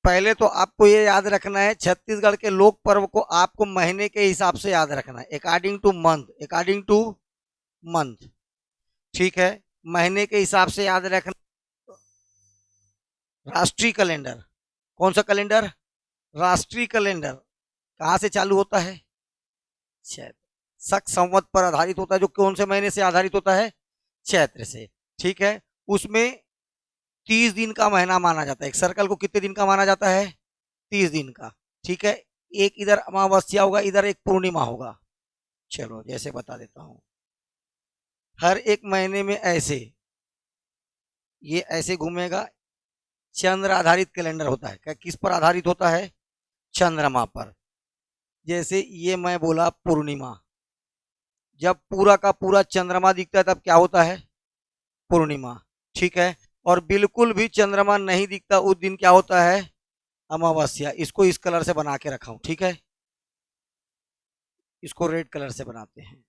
पहले तो आपको ये याद रखना है, छत्तीसगढ़ के लोक पर्व को आपको महीने के हिसाब से याद रखना है, according two month, according two month. ठीक है, महीने के हिसाब से याद रखना। राष्ट्रीय कैलेंडर, कौन सा कैलेंडर? राष्ट्रीय कैलेंडर कहाँ से चालू होता है? चैत्र। शक संवत पर आधारित होता है, जो कौन से महीने से आधारित होता है? चैत्र से। ठीक है, उसमें 30 दिन का महीना माना जाता है। एक सर्कल को कितने दिन का माना जाता है? 30 दिन का। ठीक है, एक इधर अमावस्या होगा, इधर एक पूर्णिमा होगा। चलो जैसे बता देता हूं, हर एक महीने में ऐसे ये ऐसे घूमेगा। चंद्र आधारित कैलेंडर होता है। क्या किस पर आधारित होता है? चंद्रमा पर। जैसे ये मैं बोला पूर्णिमा, जब पूरा का पूरा चंद्रमा दिखता है तब क्या होता है? पूर्णिमा। ठीक है, और बिल्कुल भी चंद्रमा नहीं दिखता उस दिन क्या होता है? अमावस्या। इसको इस कलर से बना के रखा हूं, ठीक है, इसको रेड कलर से बनाते हैं,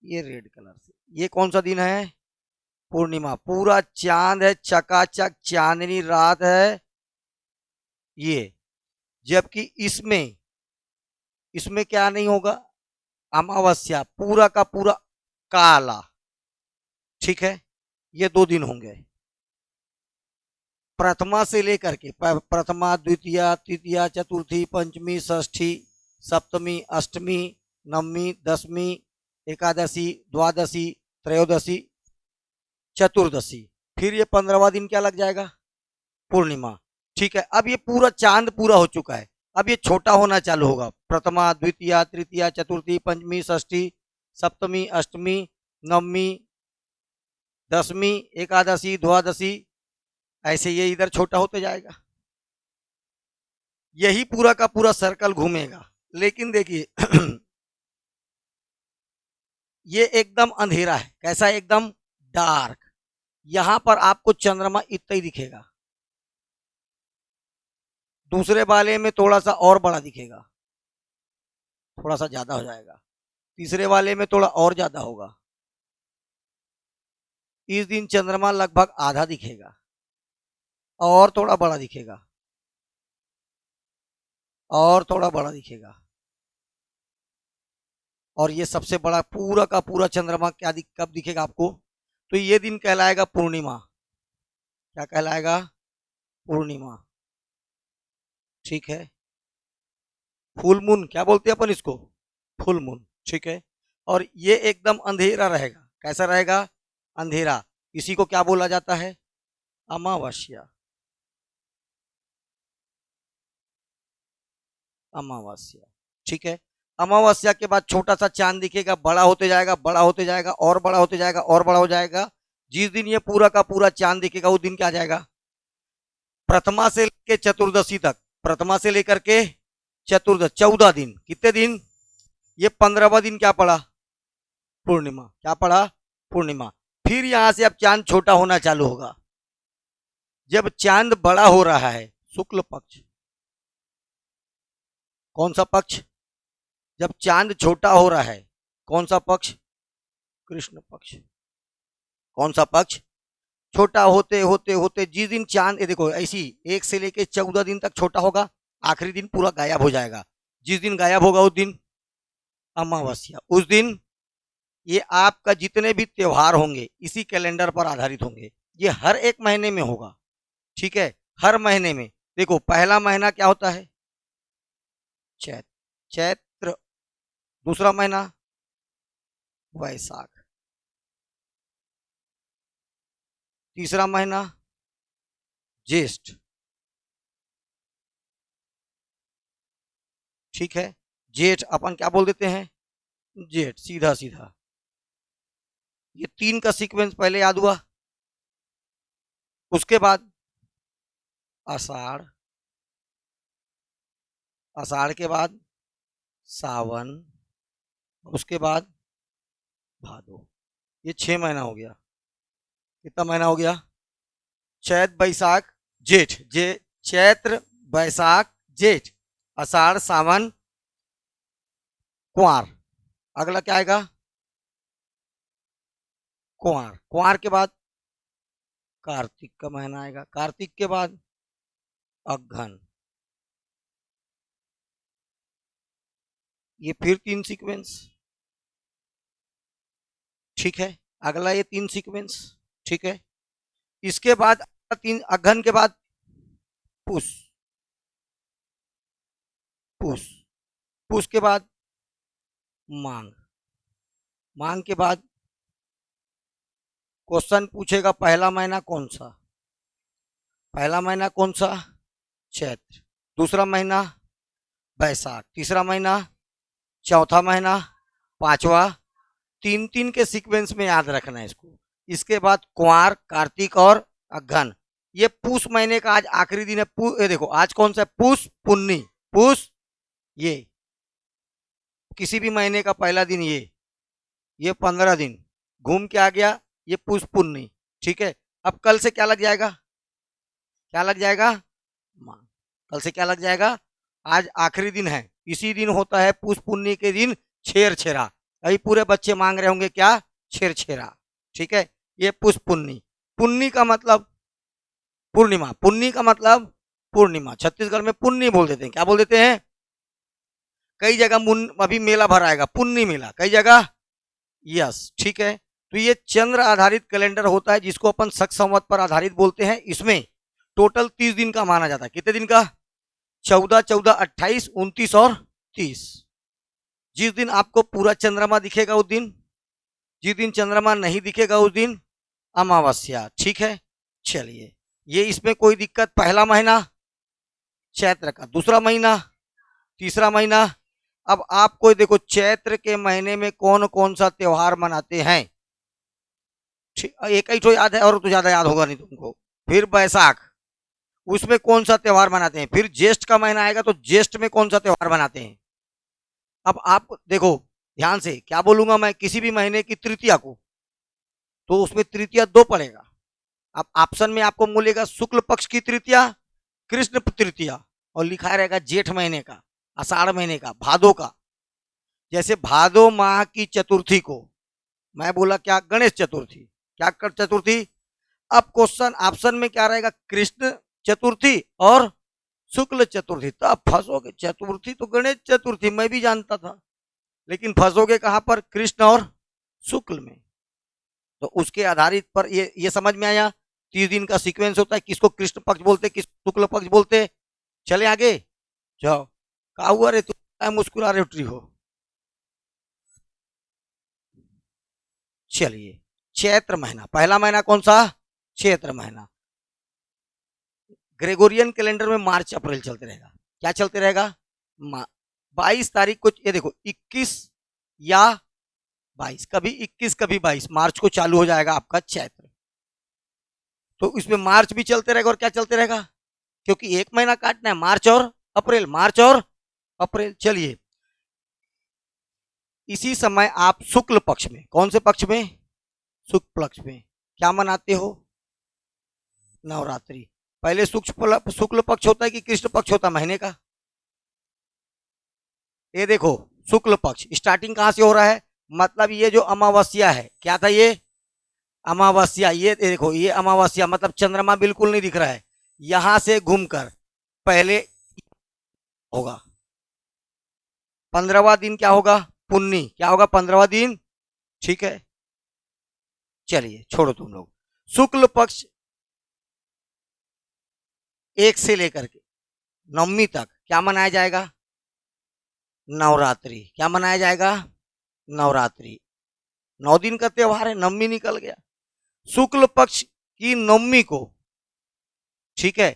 ये रेड कलर से। ये कौन सा दिन है? पूर्णिमा। पूरा चांद है, चकाचक चांदनी रात है ये। जबकि इसमें इसमें क्या नहीं होगा? अमावस्या, पूरा का पूरा काला। ठीक है, ये 2 दिन होंगे। प्रथमा से लेकर के प्रथमा, द्वितीया, तृतीया, चतुर्थी, पंचमी, षष्ठी, सप्तमी, अष्टमी, नवमी, दसवीं, एकादशी, द्वादशी, त्रयोदशी, चतुर्दशी, फिर ये 15वां दिन क्या लग जाएगा? पूर्णिमा। ठीक है, अब ये पूरा चांद पूरा हो चुका है, अब ये छोटा होना चालू होगा। प्रथमा, द्वितीया, तृतीया, चतुर्थी, पंचमी, षष्ठी, सप्तमी, अष्टमी, नवमी, दसवीं, एकादशी, द्वादशी, ऐसे ये इधर छोटा होते जाएगा। यही पूरा का पूरा सर्कल घूमेगा। लेकिन देखिए ये एकदम अंधेरा है। कैसा? एकदम डार्क। यहां पर आपको चंद्रमा इतना ही दिखेगा, दूसरे वाले में थोड़ा सा और बड़ा दिखेगा, थोड़ा सा ज्यादा हो जाएगा, तीसरे वाले में थोड़ा और ज्यादा होगा। इस दिन चंद्रमा लगभग आधा दिखेगा, और थोड़ा बड़ा दिखेगा, और थोड़ा बड़ा दिखेगा, और ये सबसे बड़ा पूरा का पूरा चंद्रमा कब दिखेगा आपको? तो ये दिन कहलाएगा पूर्णिमा। क्या कहलाएगा? पूर्णिमा। ठीक है, फुल मून क्या बोलते हैं अपन इसको? Full moon. ठीक है, और ये एकदम अंधेरा रहेगा। कैसा रहेगा? अंधेरा। इसी को क्या बोला जाता है? अमावस्या। अमावस्या। ठीक है, अमावस्या के बाद छोटा सा चांद दिखेगा, बड़ा होते जाएगा, बड़ा होते जाएगा, और बड़ा होते जाएगा, और बड़ा हो जाएगा। जिस दिन ये पूरा का पूरा चांद दिखेगा उस दिन क्या आ जाएगा? प्रथमा से लेकर चतुर्दशी तक, प्रथमा से लेकर के चतुर्दश, 14 दिन। कितने दिन? ये 15वां दिन क्या पड़ा? पूर्णिमा। क्या पड़ा? पूर्णिमा। फिर यहां से अब चांद छोटा होना चालू होगा। जब चांद बड़ा हो रहा है, शुक्ल पक्ष। कौन सा पक्ष? जब चांद छोटा हो रहा है, कौन सा पक्ष? कृष्ण पक्ष। कौन सा पक्ष? छोटा होते होते होते जिस दिन चांद, ये देखो ऐसी 1 से लेके 14 दिन तक छोटा होगा, आखिरी दिन पूरा गायब हो जाएगा। जिस दिन गायब होगा उस दिन अमावस्या। उस दिन ये आपका जितने भी त्योहार होंगे इसी कैलेंडर पर आधारित होंगे। ये हर एक महीने में होगा। ठीक है, हर महीने में। देखो पहला महीना क्या होता है? चैत्र। चैत्र। दूसरा महीना वैशाख। तीसरा महीना ज्येष्ठ। ठीक है, जेठ अपन क्या बोल देते हैं? जेठ, सीधा सीधा। ये 3 का सीक्वेंस पहले याद हुआ। उसके बाद आषाढ़। आषाढ़ के बाद सावन। उसके बाद भादो। ये 6 महीना हो गया। कितना महीना हो गया? चैत बैसाख जेठ। चैत्र बैसाख जेठ, आषाढ़ सावन कुंवर। अगला क्या आएगा? कुंवर। कुंवर के बाद कार्तिक का महीना आएगा। कार्तिक के बाद अघन। ये फिर 3 सीक्वेंस, ठीक है। अगला ये 3 सीक्वेंस, ठीक है। इसके बाद 3 अघन के बाद पुष, पुष, पुष के बाद मांग, मांग के बाद क्वेश्चन पूछेगा पहला महीना कौन सा, पहला महीना कौन सा, चैत्र, दूसरा महीना बैसाख, तीसरा महीना, चौथा महीना, पांचवा, 3-3 के सीक्वेंस में याद रखना है इसको। इसके बाद कुंवार, कार्तिक और अघन। ये पूष महीने का आज आखिरी दिन है। ये देखो आज कौन सा है, पूष पुन्नी, पूष, ये किसी भी महीने का पहला दिन, ये 15 दिन घूम के आ गया, ये पूष पुन्नी, ठीक है। अब कल से क्या लग जाएगा, क्या लग जाएगा, मां, कल से क्या लग जाएगा, आज आखिरी दिन है, इसी दिन होता है पुष पुन्नी के दिन छेर छेरा। अभी पूरे बच्चे मांग रहे होंगे क्या, छेर छेरा, ठीक है। ये पुष पुन्नी, पुन्नी का मतलब पूर्णिमा, पुन्नी का मतलब पूर्णिमा, छत्तीसगढ़ में पुन्नी बोल देते हैं, क्या बोल देते हैं, कई जगह अभी मेला भराएगा पुन्नी मेला, कई जगह, यस, ठीक है। तो ये चंद्र आधारित कैलेंडर होता है जिसको अपन शक संवत पर आधारित बोलते हैं। इसमें टोटल 30 दिन का माना जाता है। कितने दिन का, 14, 14, 28, 29 और 30। जिस दिन आपको पूरा चंद्रमा दिखेगा उस दिन, जिस दिन चंद्रमा नहीं दिखेगा उस दिन अमावस्या, ठीक है। चलिए, ये इसमें कोई दिक्कत, पहला महीना चैत्र का, दूसरा महीना, तीसरा महीना। अब आपको देखो चैत्र के महीने में कौन कौन सा त्योहार मनाते हैं, एक ही तो याद है और तो ज्यादा याद होगा नहीं तुमको। फिर बैसाख, उसमें कौन सा त्योहार मनाते हैं। फिर ज्येष्ठ का महीना आएगा तो ज्येष्ठ में कौन सा त्योहार मनाते हैं। अब आप देखो ध्यान से, क्या बोलूंगा मैं, किसी भी महीने की तृतीया को, तो उसमें तृतीया 2 पड़ेगा। अब ऑप्शन में आपको मिलेगा शुक्ल पक्ष की तृतीया, कृष्ण तृतीया, और लिखा रहेगा जेठ महीने का, आषाढ़ महीने का, भादो का। जैसे भादो माह की चतुर्थी को मैं बोला क्या, गणेश चतुर्थी, क्या कर चतुर्थी। अब क्वेश्चन ऑप्शन में क्या रहेगा, कृष्ण चतुर्थी और शुक्ल चतुर्थी, तब फंसोगे। चतुर्थी तो गणेश चतुर्थी मैं भी जानता था, लेकिन फंसोगे कहां पर, कृष्ण और शुक्ल में। तो उसके आधारित पर ये समझ में आया, 30 दिन का सीक्वेंस होता है, किसको कृष्ण पक्ष बोलते, किसको शुक्ल पक्ष बोलते। चले आगे, जाओ। कहा हुआ रे तुम मुस्कुरा रहे उठी हो। चलिए, चैत्र महीना, पहला महीना कौन सा, चैत्र महीना। ग्रेगोरियन कैलेंडर में मार्च अप्रैल चलते रहेगा, क्या चलते रहेगा, 22 तारीख को, ये देखो 21 या 22, कभी 21 कभी 22 मार्च को चालू हो जाएगा आपका चैत्र। तो इसमें मार्च भी चलते रहेगा और क्या चलते रहेगा, क्योंकि एक महीना काटना है, मार्च और अप्रैल, मार्च और अप्रैल। चलिए, इसी समय आप शुक्ल पक्ष में, कौन से पक्ष में, शुक्ल पक्ष में क्या मनाते हो, नवरात्रि। पहले शुक्ल पक्ष होता है कि कृष्ण पक्ष होता है महीने का। ये देखो शुक्ल पक्ष स्टार्टिंग कहां से हो रहा है, मतलब ये जो अमावस्या है, क्या था ये, अमावस्या। ये देखो ये अमावस्या, मतलब चंद्रमा बिल्कुल नहीं दिख रहा है, यहां से घूमकर पहले होगा 15वां दिन, क्या होगा, पुन्नी, क्या होगा 15वां दिन, ठीक है। चलिए छोड़ो तुम लोग, शुक्ल पक्ष 1 से लेकर के नवमी तक क्या मनाया जाएगा, नवरात्रि। क्या मनाया जाएगा, नवरात्रि। 9 दिन का त्योहार है, नवमी निकल गया। शुक्ल पक्ष की नवमी को, ठीक है,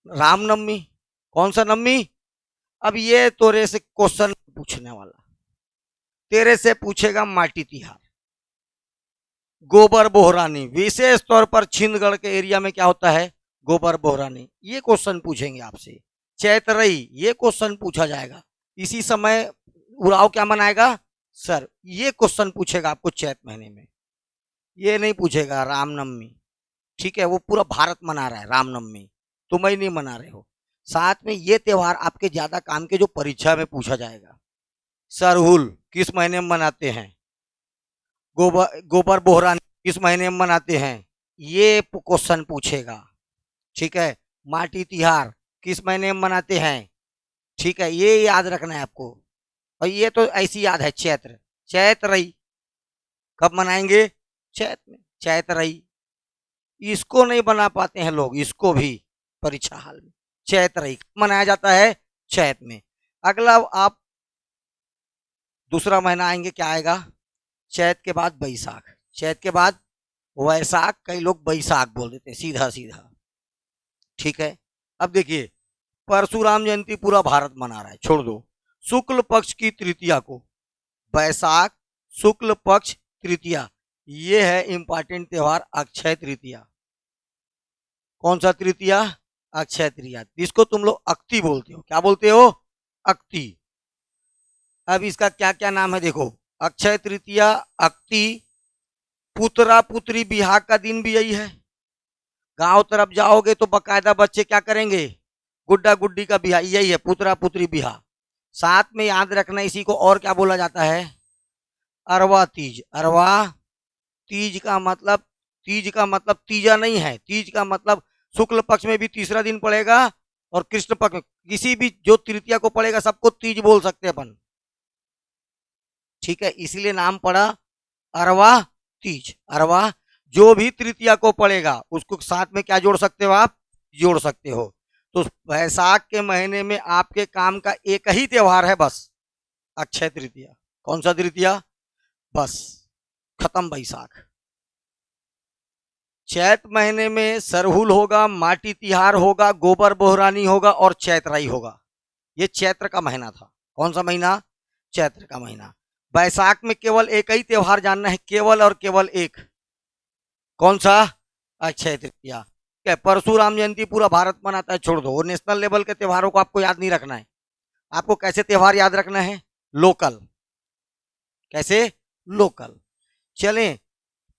रामनवमी। कौन सा नवमी, अब ये तोरे से क्वेश्चन पूछने वाला, तेरे से पूछेगा माटी तिहार, गोबर बोहरानी, विशेष तौर पर छिंदगढ़ के एरिया में क्या होता है, गोबर बोहरानी, ये क्वेश्चन पूछेंगे आपसे। चैतरई, ये क्वेश्चन पूछा जाएगा। इसी समय उड़ाव क्या मनाएगा, सर, ये क्वेश्चन पूछेगा आपको चैत महीने में। ये नहीं पूछेगा रामनवमी, ठीक है, वो पूरा भारत मना रहा है रामनवमी, तुम ही नहीं मना रहे हो। साथ में ये त्योहार आपके ज्यादा काम के जो परीक्षा में पूछा जाएगा, सरहुल किस महीने में मनाते हैं, गोबर बोहरानी किस महीने में मनाते हैं, ये क्वेश्चन पूछेगा, ठीक है। माटी तिहार किस महीने में मनाते हैं, ठीक है, ये याद रखना है आपको। और ये तो ऐसी याद है, चैत्र, चैत्रई कब मनाएंगे? चैत्र में, चैत्रई। इसको नहीं बना पाते हैं लोग, इसको भी परीक्षा हाल में। चैत्रई मनाया जाता है चैत्र में। अगला आप दूसरा महीना आएंगे, क्या आएगा? चैत के बाद बैसाख, चैत के बाद वैसाख, कई लोग बैसाख बोल देते हैं सीधा सीधा, ठीक है। अब देखिए, परशुराम जयंती पूरा भारत मना रहा है, छोड़ दो। शुक्ल पक्ष की तृतीया को, बैसाख शुक्ल पक्ष तृतीया, ये है इंपॉर्टेंट त्योहार, अक्षय तृतीया। कौन सा तृतीया? अक्षय तृतीया। इसको तुम लोग अक्ति बोलते हो, क्या बोलते हो? अक्ति। अब इसका क्या क्या नाम है देखो, अक्षय तृतीया, अक्ति, पुत्रा पुत्री बिहार का दिन भी यही है। गांव तरफ जाओगे तो बकायदा बच्चे क्या करेंगे? गुड्डा गुड्डी का बिहा, यही है पुत्रा पुत्री बिहा। साथ में याद रखना, इसी को और क्या बोला जाता है? अरवा तीज। अरवा तीज का मतलब, तीज का मतलब तीजा नहीं है, तीज का मतलब शुक्ल पक्ष में भी तीसरा दिन पड़ेगा और कृष्ण पक्ष में किसी भी जो तृतीया को पड़ेगा सबको तीज बोल सकते हैं अपन, ठीक है। इसलिए नाम पड़ा अरवा तीज। अरवा, जो भी तृतीया को पड़ेगा उसको साथ में क्या जोड़ सकते हो आप? जोड़ सकते हो। तो वैशाख के महीने में आपके काम का एक ही त्योहार है बस, अक्षय तृतीया। कौन सा तृतीया? बस खत्म बैसाख। चैत महीने में सरहुल होगा, माटी तिहार होगा, गोबर बोहरानी होगा और चैत्राई होगा। ये चैत्र का महीना था। कौन सा महीना? चैत्र का महीना। बैसाख में केवल एक ही त्योहार जानना है, केवल और केवल एक। कौन सा? अक्षय तृतीया। परशुराम जयंती पूरा भारत मनाता है, छोड़ दो, वो नेशनल लेवल के त्योहारों को आपको याद नहीं रखना है। आपको कैसे त्योहार याद रखना है? लोकल। कैसे? लोकल। चलें,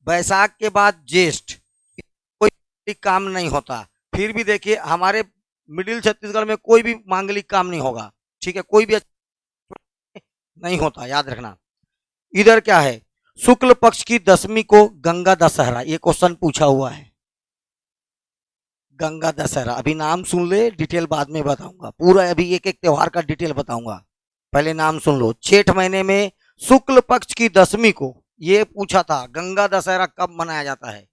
बैसाख के बाद ज्येष्ठ, कोई काम नहीं होता। फिर भी देखिए, हमारे मिडिल छत्तीसगढ़ में कोई भी मांगलिक काम नहीं होगा, ठीक है, कोई भी नहीं होता, याद रखना। इधर क्या है? शुक्ल पक्ष की दशमी को गंगा दशहरा, ये क्वेश्चन पूछा हुआ है। गंगा दशहरा, अभी नाम सुन ले, डिटेल बाद में बताऊंगा, पूरा अभी एक एक त्योहार का डिटेल बताऊंगा, पहले नाम सुन लो। जेठ महीने में शुक्ल पक्ष की दशमी को, ये पूछा था, गंगा दशहरा कब मनाया जाता है?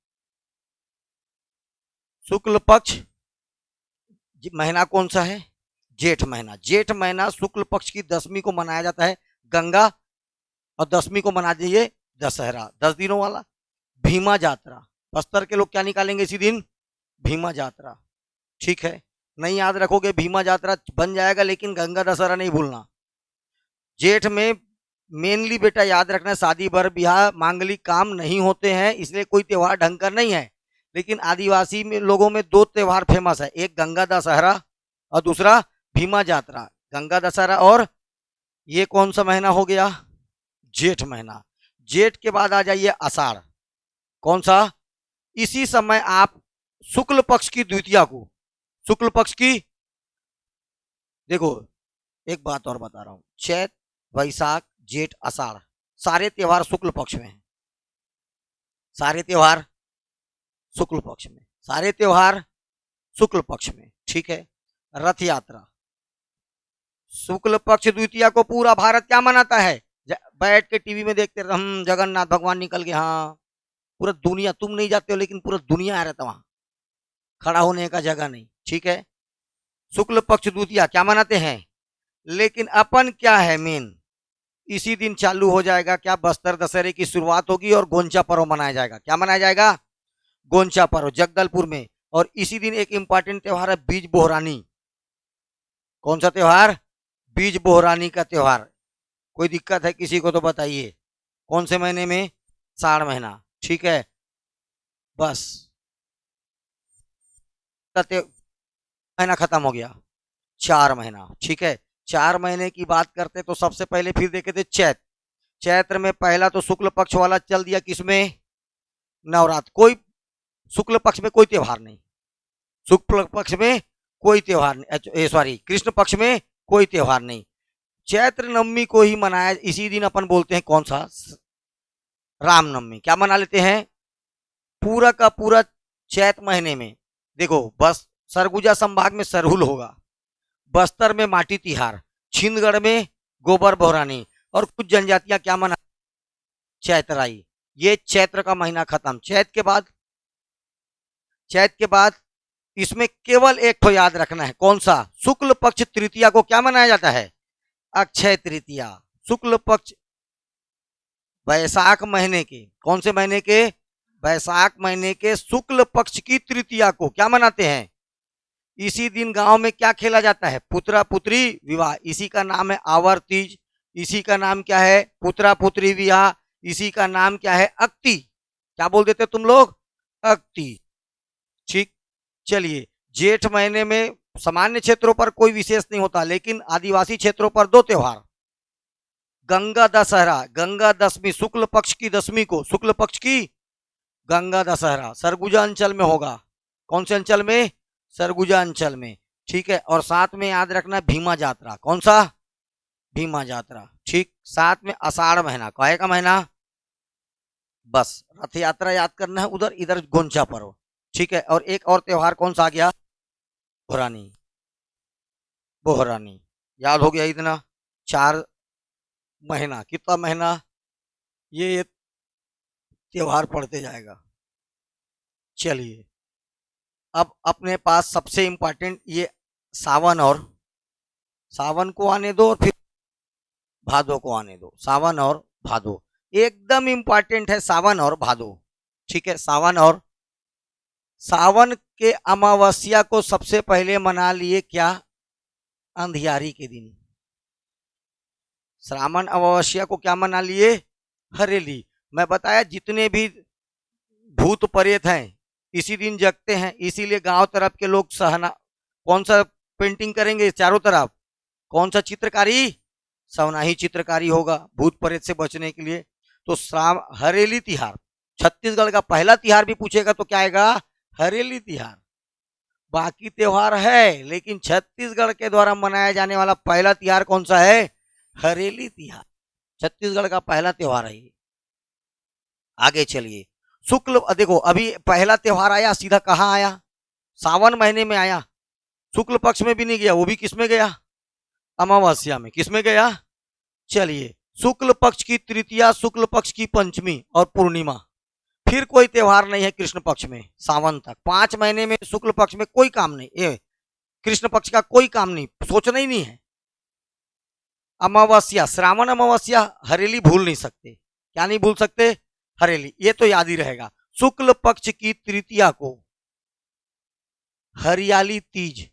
शुक्ल पक्ष महीना कौन सा है? जेठ महीना। जेठ महीना शुक्ल पक्ष की दशमी को मनाया जाता है गंगा, और दशमी को मना दीजिए दशहरा, 10 दिनों वाला। भीमा यात्रा, बस्तर के लोग क्या निकालेंगे इसी दिन? भीमा यात्रा, ठीक है। नहीं याद रखोगे भीमा यात्रा बन जाएगा, लेकिन गंगा दशहरा नहीं भूलना। जेठ में मेनली बेटा याद रखना, शादी बर ब्याह मांगलिक काम नहीं होते हैं, इसलिए कोई त्योहार ढंग का नहीं है। लेकिन आदिवासी में लोगों में 2 त्योहार फेमस है, एक गंगा दशहरा और दूसरा भीमा यात्रा। गंगा दशहरा, और ये कौन सा महीना हो गया? जेठ महीना। जेठ के बाद आ जाइए आषाढ़। कौन सा? इसी समय आप शुक्ल पक्ष की द्वितीया को, शुक्ल पक्ष की, देखो एक बात और बता रहा हूं, चैत वैशाख जेठ आषाढ़ सारे त्योहार शुक्ल पक्ष में हैं, सारे त्योहार शुक्ल पक्ष में, सारे त्योहार शुक्ल पक्ष में, ठीक है। रथ यात्रा, शुक्ल पक्ष द्वितीया को पूरा भारत क्या मनाता है? बैठ के टीवी में देखते हम जगन्नाथ भगवान निकल गए, हाँ पूरा दुनिया, तुम नहीं जाते हो लेकिन पूरा दुनिया आ रहता वहां, खड़ा होने का जगह नहीं, ठीक है। शुक्ल पक्ष द्वितीया क्या मनाते हैं, लेकिन अपन क्या है मेन, इसी दिन चालू हो जाएगा क्या? बस्तर दशहरे की शुरुआत होगी और गोंचा पर्व मनाया जाएगा। क्या मनाया जाएगा? गोंचा पर्व जगदलपुर में। और इसी दिन एक इंपॉर्टेंट त्योहार है बीज बोहरानी। कौन सा त्योहार? बीज बोहरानी का त्योहार। कोई दिक्कत है किसी को तो बताइए, कौन से महीने में? साढ़ महीना, ठीक है। बस महीना खत्म हो गया, 4 महीना, ठीक है। 4 महीने की बात करते तो सबसे पहले फिर देखे थे चैत। चैत्र में पहला तो शुक्ल पक्ष वाला चल दिया, किसमें? नवरात्र। कोई शुक्ल पक्ष में कोई त्योहार नहीं, शुक्ल पक्ष में कोई त्योहार नहीं, सॉरी कृष्ण पक्ष में कोई त्योहार नहीं। चैत्र नवमी को ही मनाया, इसी दिन अपन बोलते हैं कौन सा? रामनवमी। क्या मना लेते हैं? पूरा का पूरा चैत महीने में देखो, बस सरगुजा संभाग में सरहुल होगा, बस्तर में माटी तिहार, छिंदगढ़ में गोबर बोहरानी। और कुछ जनजातियां क्या मना, चैतराई। ये चैत्र का महीना खत्म। चैत के बाद इसमें केवल एक तो याद रखना है, कौन सा? शुक्ल पक्ष तृतीया को क्या मनाया जाता है? अक्षय तृतीया। शुक्ल पक्ष वैशाख महीने के, कौन से महीने के? वैशाख महीने के शुक्ल पक्ष की तृतीया को क्या मनाते हैं? इसी दिन गांव में क्या खेला जाता है? पुत्रा पुत्री विवाह। इसी का नाम है आवर तीज। इसी का नाम क्या है? पुत्रा पुत्री विवाह। इसी का नाम क्या है? अक्ति। क्या बोल देते तुम लोग? अक्ति। ठीक। चलिए, जेठ महीने में सामान्य क्षेत्रों पर कोई विशेष नहीं होता, लेकिन आदिवासी क्षेत्रों पर दो त्योहार, गंगा दशहरा, गंगा दशमी, शुक्ल पक्ष की दशमी को, शुक्ल पक्ष की गंगा दशहरा सरगुजा अंचल में होगा। कौन से अंचल में? सरगुजा अंचल में। ठीक है। और साथ में याद रखना भीमा यात्रा। कौन सा? भीमा यात्रा। ठीक। साथ में आषाढ़ महीना, काहे का महीना? बस रथ यात्रा याद करना है उधर, इधर गोंचा पर्व। ठीक है। और एक और त्योहार कौन सा आ गया? बोहरानी। बोहरानी याद हो गया इतना। 4 महीना, कितना महीना? ये त्योहार पड़ते जाएगा। चलिए, अब अपने पास सबसे इंपॉर्टेंट ये सावन, और सावन को आने दो और फिर भादो को आने दो। सावन और भादो एकदम इंपॉर्टेंट है, सावन और भादो। ठीक है। सावन के अमावस्या को सबसे पहले मना लिए क्या? अंधियारी के दिन। श्रावण अमावस्या को क्या मना लिए? हरेली। मैं बताया जितने भी भूत प्रेत हैं इसी दिन जगते हैं, इसीलिए गांव तरफ के लोग सहना, कौन सा पेंटिंग करेंगे चारों तरफ? कौन सा चित्रकारी? सवनाही चित्रकारी होगा भूत प्रेत से बचने के लिए। तो हरेली तिहार, छत्तीसगढ़ का पहला तिहार भी पूछेगा तो क्या आएगा? हरेली तिहार। बाकी त्योहार है, लेकिन छत्तीसगढ़ के द्वारा मनाया जाने वाला पहला तिहार कौन सा है? हरेली तिहार। छत्तीसगढ़ का पहला त्योहार है। आगे चलिए, शुक्ल, देखो अभी पहला त्योहार आया, सीधा कहाँ आया? सावन महीने में आया। शुक्ल पक्ष में भी नहीं गया, वो भी किसमें गया? अमावस्या में। किसमें गया? चलिए, शुक्ल पक्ष की तृतीया, शुक्ल पक्ष की पंचमी और पूर्णिमा, फिर कोई त्योहार नहीं है कृष्ण पक्ष में सावन तक। 5 महीने में शुक्ल पक्ष में कोई काम नहीं, कृष्ण पक्ष का कोई काम नहीं, सोचना ही नहीं है। अमावस्या, श्रावण अमावस्या, हरेली भूल नहीं सकते। क्या नहीं भूल सकते? हरेली। ये तो याद ही रहेगा। शुक्ल पक्ष की तृतीया को हरियाली तीज।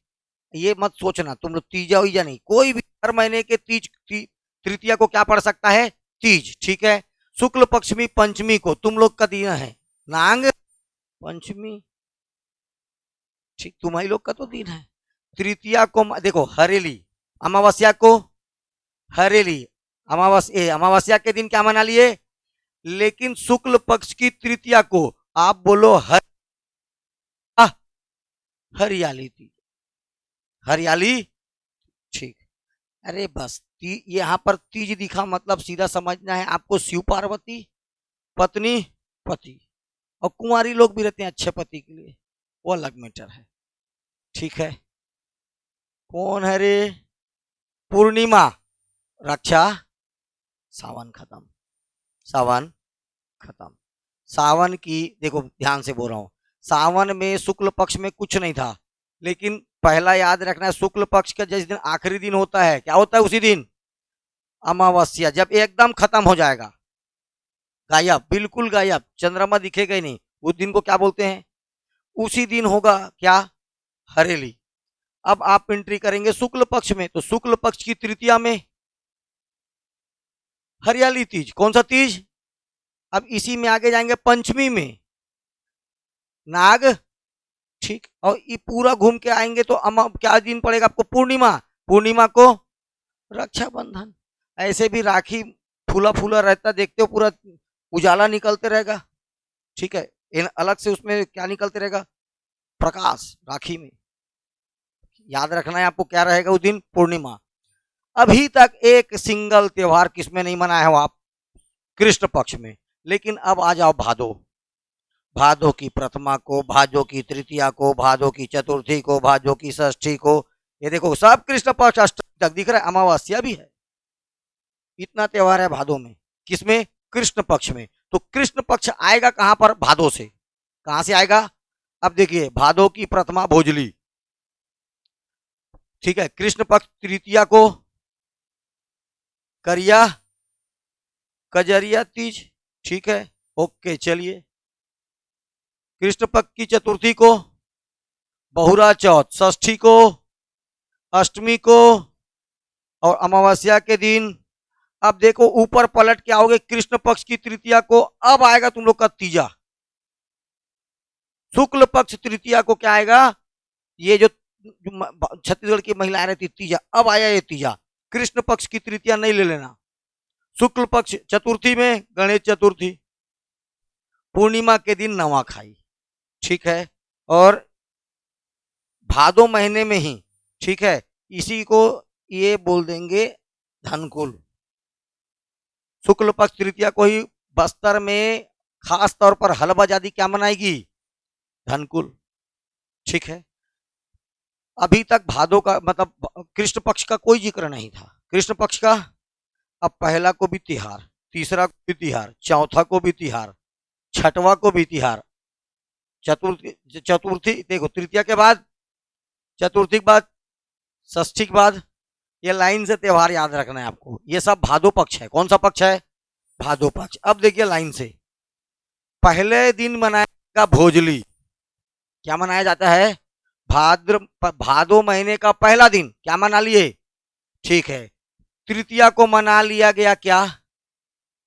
ये मत सोचना तुम लोग तीजा उजा नहीं, कोई भी हर महीने के तीज तृतीया को क्या पड़ सकता है? तीज। ठीक है। शुक्ल पक्ष में पंचमी को तुम लोग का दिन है नांग पंचमी। ठीक, तुम्हारी लोग का तो दिन है। तृतीया को देखो हरेली, अमावस्या को हरेली, अमावस्या के दिन क्या मना लिए? लेकिन शुक्ल पक्ष की तृतीया को आप बोलो हरियाली तीज, हरियाली। ठीक। अरे बस यहां पर तीज दिखा मतलब सीधा समझना है आपको शिव पार्वती, पत्नी पति, और कुंवारी लोग भी रहते हैं अच्छे पति के लिए, वो अलग मैटर है। ठीक है। कौन है रे? पूर्णिमा, रक्षा, सावन खत्म। सावन खत्म। सावन की देखो ध्यान से बोल रहा हूं, सावन में शुक्ल पक्ष में कुछ नहीं था, लेकिन पहला याद रखना है शुक्ल पक्ष का जिस दिन आखिरी दिन होता है, क्या होता है उसी दिन? अमावस्या। जब एकदम खत्म हो जाएगा, गायब, बिल्कुल गायब, चंद्रमा दिखेगा ही नहीं, उस दिन को क्या बोलते हैं? उसी दिन होगा क्या? हरेली। अब आप एंट्री करेंगे शुक्ल पक्ष में, तो शुक्ल पक्ष की तृतीया में हरियाली तीज। कौन सा तीज? अब इसी में आगे जाएंगे पंचमी में नाग। ठीक। और ये पूरा घूम के आएंगे तो क्या दिन पड़ेगा आपको? पूर्णिमा। पूर्णिमा को रक्षाबंधन। ऐसे भी राखी फूला फूला रहता, देखते हो पूरा उजाला निकलते रहेगा। ठीक है। इन अलग से उसमें क्या निकलते रहेगा? प्रकाश राखी में। याद रखना है आपको क्या रहेगा उस दिन? पूर्णिमा। अभी तक एक सिंगल त्योहार किसमें नहीं मनाया हो आप? कृष्ण पक्ष में। लेकिन अब आ जाओ भादो। भादो की प्रथमा को, भादो की तृतीया को, भादो की चतुर्थी को, भादो की षष्ठी को, ये देखो सब कृष्ण पक्ष अष्टमी तक दिख रहा है, अमावस्या भी है। इतना त्योहार है भादो में। किसमें? कृष्ण पक्ष में। तो कृष्ण पक्ष आएगा कहां पर? भादो से। कहां से आएगा? अब देखिए, भादो की प्रथमा भोजली, ठीक है। कृष्ण पक्ष तृतीया को करिया कजरिया तीज, ठीक है, ओके। चलिए, कृष्ण पक्ष की चतुर्थी को बहुरा चौथ, षष्ठी को, अष्टमी को, और अमावस्या के दिन। अब देखो ऊपर पलट के आओगे, कृष्ण पक्ष की तृतीया को अब आएगा तुम लोग का तीजा। शुक्ल पक्ष तृतीया को क्या आएगा? ये जो छत्तीसगढ़ की महिलाएं रहती तीजा, अब आया ये तीजा। कृष्ण पक्ष की तृतीया नहीं ले लेना। शुक्ल पक्ष चतुर्थी में गणेश चतुर्थी, पूर्णिमा के दिन नवाखाई, ठीक है। और भादो महीने में ही, ठीक है, इसी को ये बोल देंगे धनकुल। शुक्ल पक्ष तृतीया को ही बस्तर में खास तौर पर हलवा आदि क्या मनाएगी? धनकुल, ठीक है। अभी तक भादो का मतलब कृष्ण पक्ष का कोई जिक्र नहीं था। कृष्ण पक्ष का अब पहला को भी तिहार, तीसरा को भी तिहार, चौथा को भी तिहार, छठवा को भी तिहार, चतुर्थी देखो, तृतीया के बाद, चतुर्थी के बाद, षष्ठी के बाद, ये लाइन से त्योहार याद रखना है आपको। ये सब भादो पक्ष है। कौन सा पक्ष है? भादो पक्ष। अब देखिए लाइन से, पहले दिन मनाएगा भोजली। क्या मनाया जाता है? भादो महीने का पहला दिन क्या मना लिए? ठीक है। तृतीया को मना लिया गया क्या?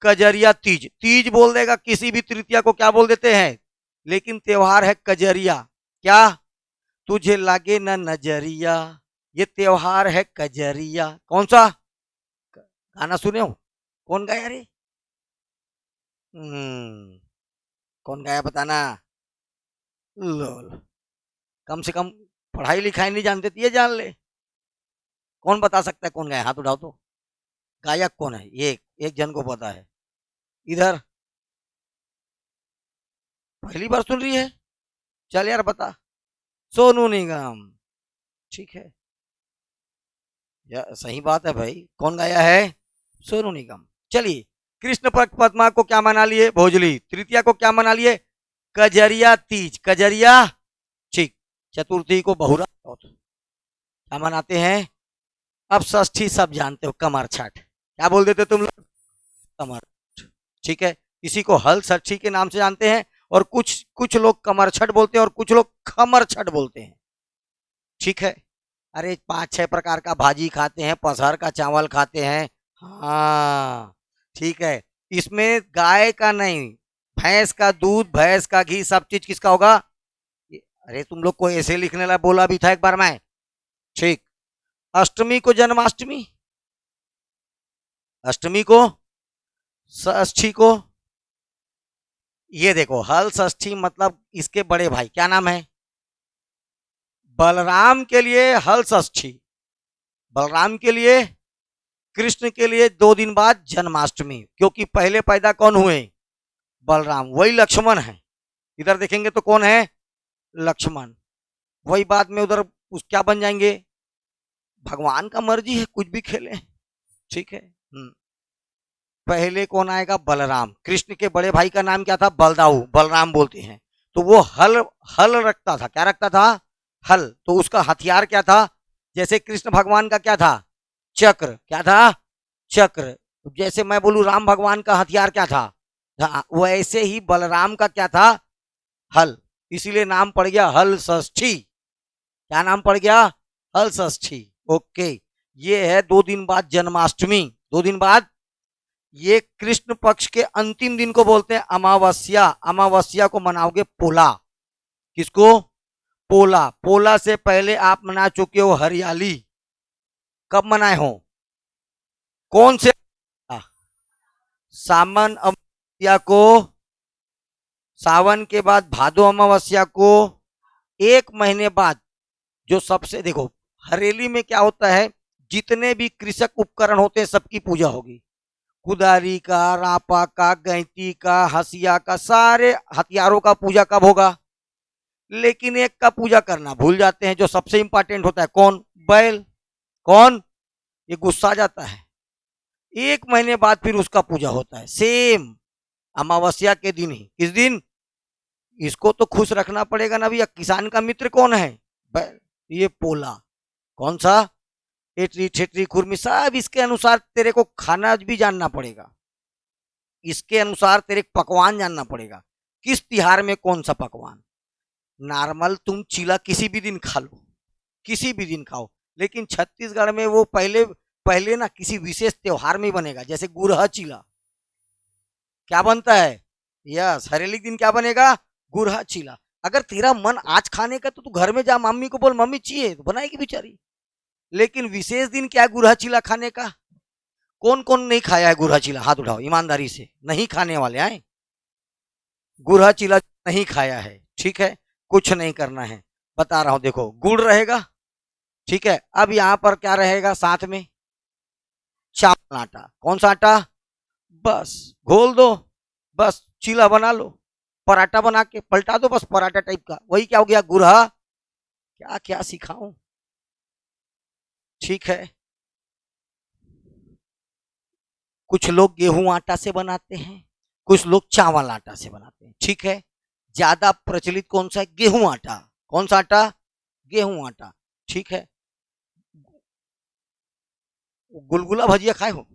कजरिया तीज। तीज बोल देगा, किसी भी तृतीया को क्या बोल देते हैं, लेकिन त्योहार है कजरिया। क्या? तुझे लागे न नजरिया, ये त्योहार है कजरिया। कौन सा गाना सुने हो? कौन गाया रे? कौन गाया बताना। लोल, कम से कम पढ़ाई लिखाई नहीं जानते थे, ये जान ले। कौन बता सकता है कौन गाया? हाथ उठाओ तो। गायक कौन है? एक जन को पता है। इधर पहली बार सुन रही है? चल यार बता। सोनू निगम, ठीक है। या सही बात है भाई, कौन गाया है? सोनू निगम। चलिए, कृष्ण पक्ष पद्मा को क्या मना लिए? भोजली। तृतीया को क्या मना लिए? कजरिया तीज, कजरिया, ठीक। चतुर्थी को बहुरा चौथ। क्या मनाते हैं? अब षष्ठी सब जानते हो, कमर छठ। क्या बोल देते तुम लोग? कमर, ठीक है। किसी को हल षष्ठी के नाम से जानते हैं, और कुछ कुछ लोग कमर छठ बोलते हैं, और कुछ लोग खमर छठ बोलते हैं, ठीक है। अरे 5-6 प्रकार का भाजी खाते हैं, पसहर का चावल खाते हैं, हाँ, ठीक है। इसमें गाय का नहीं, भैंस का दूध, भैंस का घी, सब चीज किसका होगा? अरे तुम लोग को ऐसे लिखने ला बोला भी था एक बार मैं, ठीक। अष्टमी को जन्माष्टमी, अष्टमी को षष्ठी को, ये देखो हल षष्ठी मतलब इसके बड़े भाई, क्या नाम है? बलराम के लिए हल षष्ठी, बलराम के लिए, कृष्ण के लिए 2 दिन बाद जन्माष्टमी, क्योंकि पहले पैदा कौन हुए? बलराम। वही लक्ष्मण है, इधर देखेंगे तो कौन है? लक्ष्मण। वही बाद में उधर उस क्या बन जाएंगे? भगवान का मर्जी है, कुछ भी खेले, ठीक है। पहले कौन आएगा? बलराम। कृष्ण के बड़े भाई का नाम क्या था? बलदाऊ, बलराम बोलते हैं। तो वो हल हल रखता था। क्या रखता था? हल। तो उसका हथियार क्या था? जैसे कृष्ण भगवान का क्या था? चक्र। क्या था? चक्र। जैसे मैं बोलूं राम भगवान का हथियार क्या था? वैसे ही बलराम का क्या था? हल। इसीलिए नाम पड़ गया हल षष्ठी। क्या नाम पड़ गया? हल षष्ठी, ओके। ये है 2 दिन बाद जन्माष्टमी। 2 दिन बाद, ये कृष्ण पक्ष के अंतिम दिन को बोलते हैं अमावस्या। अमावस्या को मनाओगे पोला। किसको? पोला। पोला से पहले आप मना चुके हो हरियाली। कब मनाए हो? कौन से? सावन अमावस्या को, सावन के बाद भादो अमावस्या को, 1 महीने बाद। जो सबसे देखो, हरेली में क्या होता है, जितने भी कृषक उपकरण होते हैं सबकी पूजा होगी। कुदारी का, रापा का, गैंती का, हसिया का, सारे हथियारों का पूजा कब होगा? लेकिन एक का पूजा करना भूल जाते हैं, जो सबसे इंपॉर्टेंट होता है। कौन? बैल। कौन? ये गुस्सा आ जाता है, 1 महीने बाद फिर उसका पूजा होता है, सेम अमावस्या के दिन ही। किस दिन? इसको तो खुश रखना पड़ेगा ना भैया। किसान का मित्र कौन है? ये पोला। कौन सा? एटरी ठेटरी खुरमी सब इसके अनुसार तेरे को खाना भी जानना पड़ेगा, इसके अनुसार तेरे पकवान जानना पड़ेगा। किस तिहार में कौन सा पकवान। नॉर्मल तुम चीला किसी भी दिन खा लो, किसी भी दिन खाओ, लेकिन छत्तीसगढ़ में वो पहले पहले ना किसी विशेष त्योहार में बनेगा। जैसे गुरहा चीला क्या बनता है? यस, हरेली दिन क्या बनेगा? गुरहा चीला। अगर तेरा मन आज खाने का तो तू घर में जा, मम्मी को बोल मम्मी चाहिए तो बनाएगी बेचारी। लेकिन विशेष दिन क्या है गुरहा चीला खाने का? कौन कौन नहीं खाया है गुरहा चीला? हाथ उठाओ ईमानदारी से। नहीं खाने वाले आए? गुरहा चीला नहीं खाया है, ठीक है, कुछ नहीं करना है, बता रहा हूं। देखो गुड़ रहेगा, ठीक है। अब यहां पर क्या रहेगा साथ में? चावल आटा। कौन सा आटा? बस घोल दो, बस चीला बना लो, पराठा बना के पलटा दो, बस पराठा टाइप का। वही क्या हो गया? गुरहा। क्या क्या सिखाऊं, ठीक है। कुछ लोग गेहूं आटा से बनाते हैं, कुछ लोग चावल आटा से बनाते हैं, ठीक है। ज्यादा प्रचलित कौन सा है? गेहूं आटा। कौन सा आटा? गेहूं आटा, ठीक है। गुलगुला भजिया खाए हो?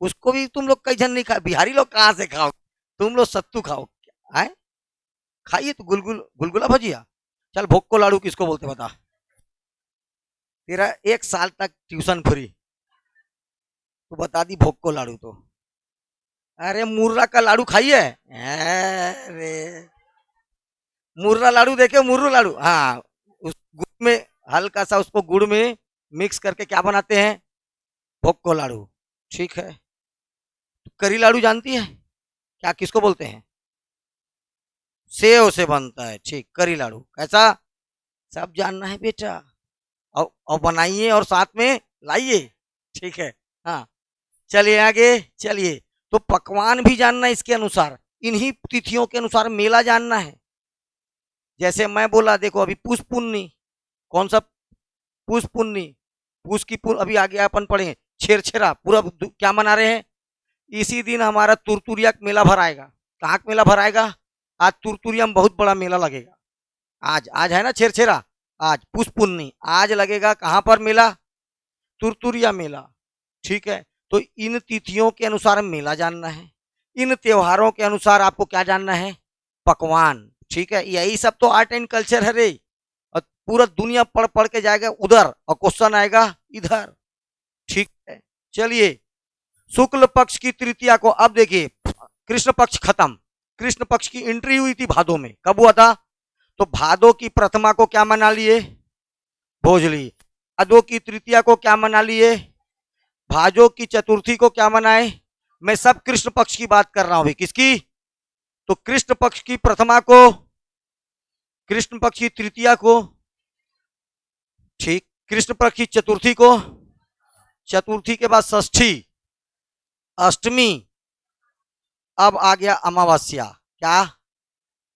उसको भी तुम लोग कई जन नहीं खाए। बिहारी लोग कहाँ से खाओ? तुम लोग सत्तू खाओ है। खाइए तो गुलगुला भजिया। चल भोक्को लाड़ू किसको बोलते बता। तेरा 1 साल तक ट्यूशन फ्री, तो बता दी भोक्को लाड़ू तो। अरे मुर्रा का लाड़ू खाइए। अरे मुर्रा लाड़ू देखे? मुर्रू लाड़ू, हाँ। उस गुड़ में हल्का सा उसको गुड़ में मिक्स करके क्या बनाते हैं? भोक्को लाड़ू, ठीक है। करी लाड़ू जानती है क्या? किसको बोलते हैं? सेव से बनता है, ठीक। करी लाड़ू कैसा? सब जानना है बेटा। और बनाइए और साथ में लाइए, ठीक है। हाँ, चलिए आगे चलिए। तो पकवान भी जानना है इसके अनुसार, इन्हीं तिथियों के अनुसार मेला जानना है। जैसे मैं बोला, देखो अभी पुष पुन्नी। कौन सा? पुष पुन्नी। पुष की अभी आगे अपन पढ़े छेरछेरा, पूरा क्या मना रहे हैं? इसी दिन हमारा तुरतुरिया मेला भर आएगा। कहाँ मेला भर आएगा? आज तुरतुरिया में बहुत बड़ा मेला लगेगा। आज आज है ना छेरछेरा, आज पुष पुन्नी, आज लगेगा कहाँ पर मेला? तुरतुरिया मेला, ठीक है। तो इन तिथियों के अनुसार मेला जानना है, इन त्योहारों के अनुसार आपको क्या जानना है? पकवान, ठीक है। यही सब तो आर्ट एंड कल्चर है रे। और पूरा दुनिया पढ़ पढ़ के जाएगा उधर और क्वेश्चन आएगा इधर, ठीक है। चलिए, शुक्ल पक्ष की तृतीया को, अब देखिए कृष्ण पक्ष खत्म, कृष्ण पक्ष की एंट्री हुई थी भादो में। कब हुआ था? तो भादो की प्रथमा को क्या मना लिए? भोजली। भादो की तृतीया को क्या मना लिए? भादो की चतुर्थी को क्या मनाए? मैं सब कृष्ण पक्ष की बात कर रहा हूं। किसकी? तो कृष्ण पक्ष की प्रथमा को, कृष्ण पक्ष की तृतीया को, ठीक। कृष्ण पक्ष की चतुर्थी को, चतुर्थी के बाद षष्ठी, अष्टमी, अब आ गया अमावस्या, क्या?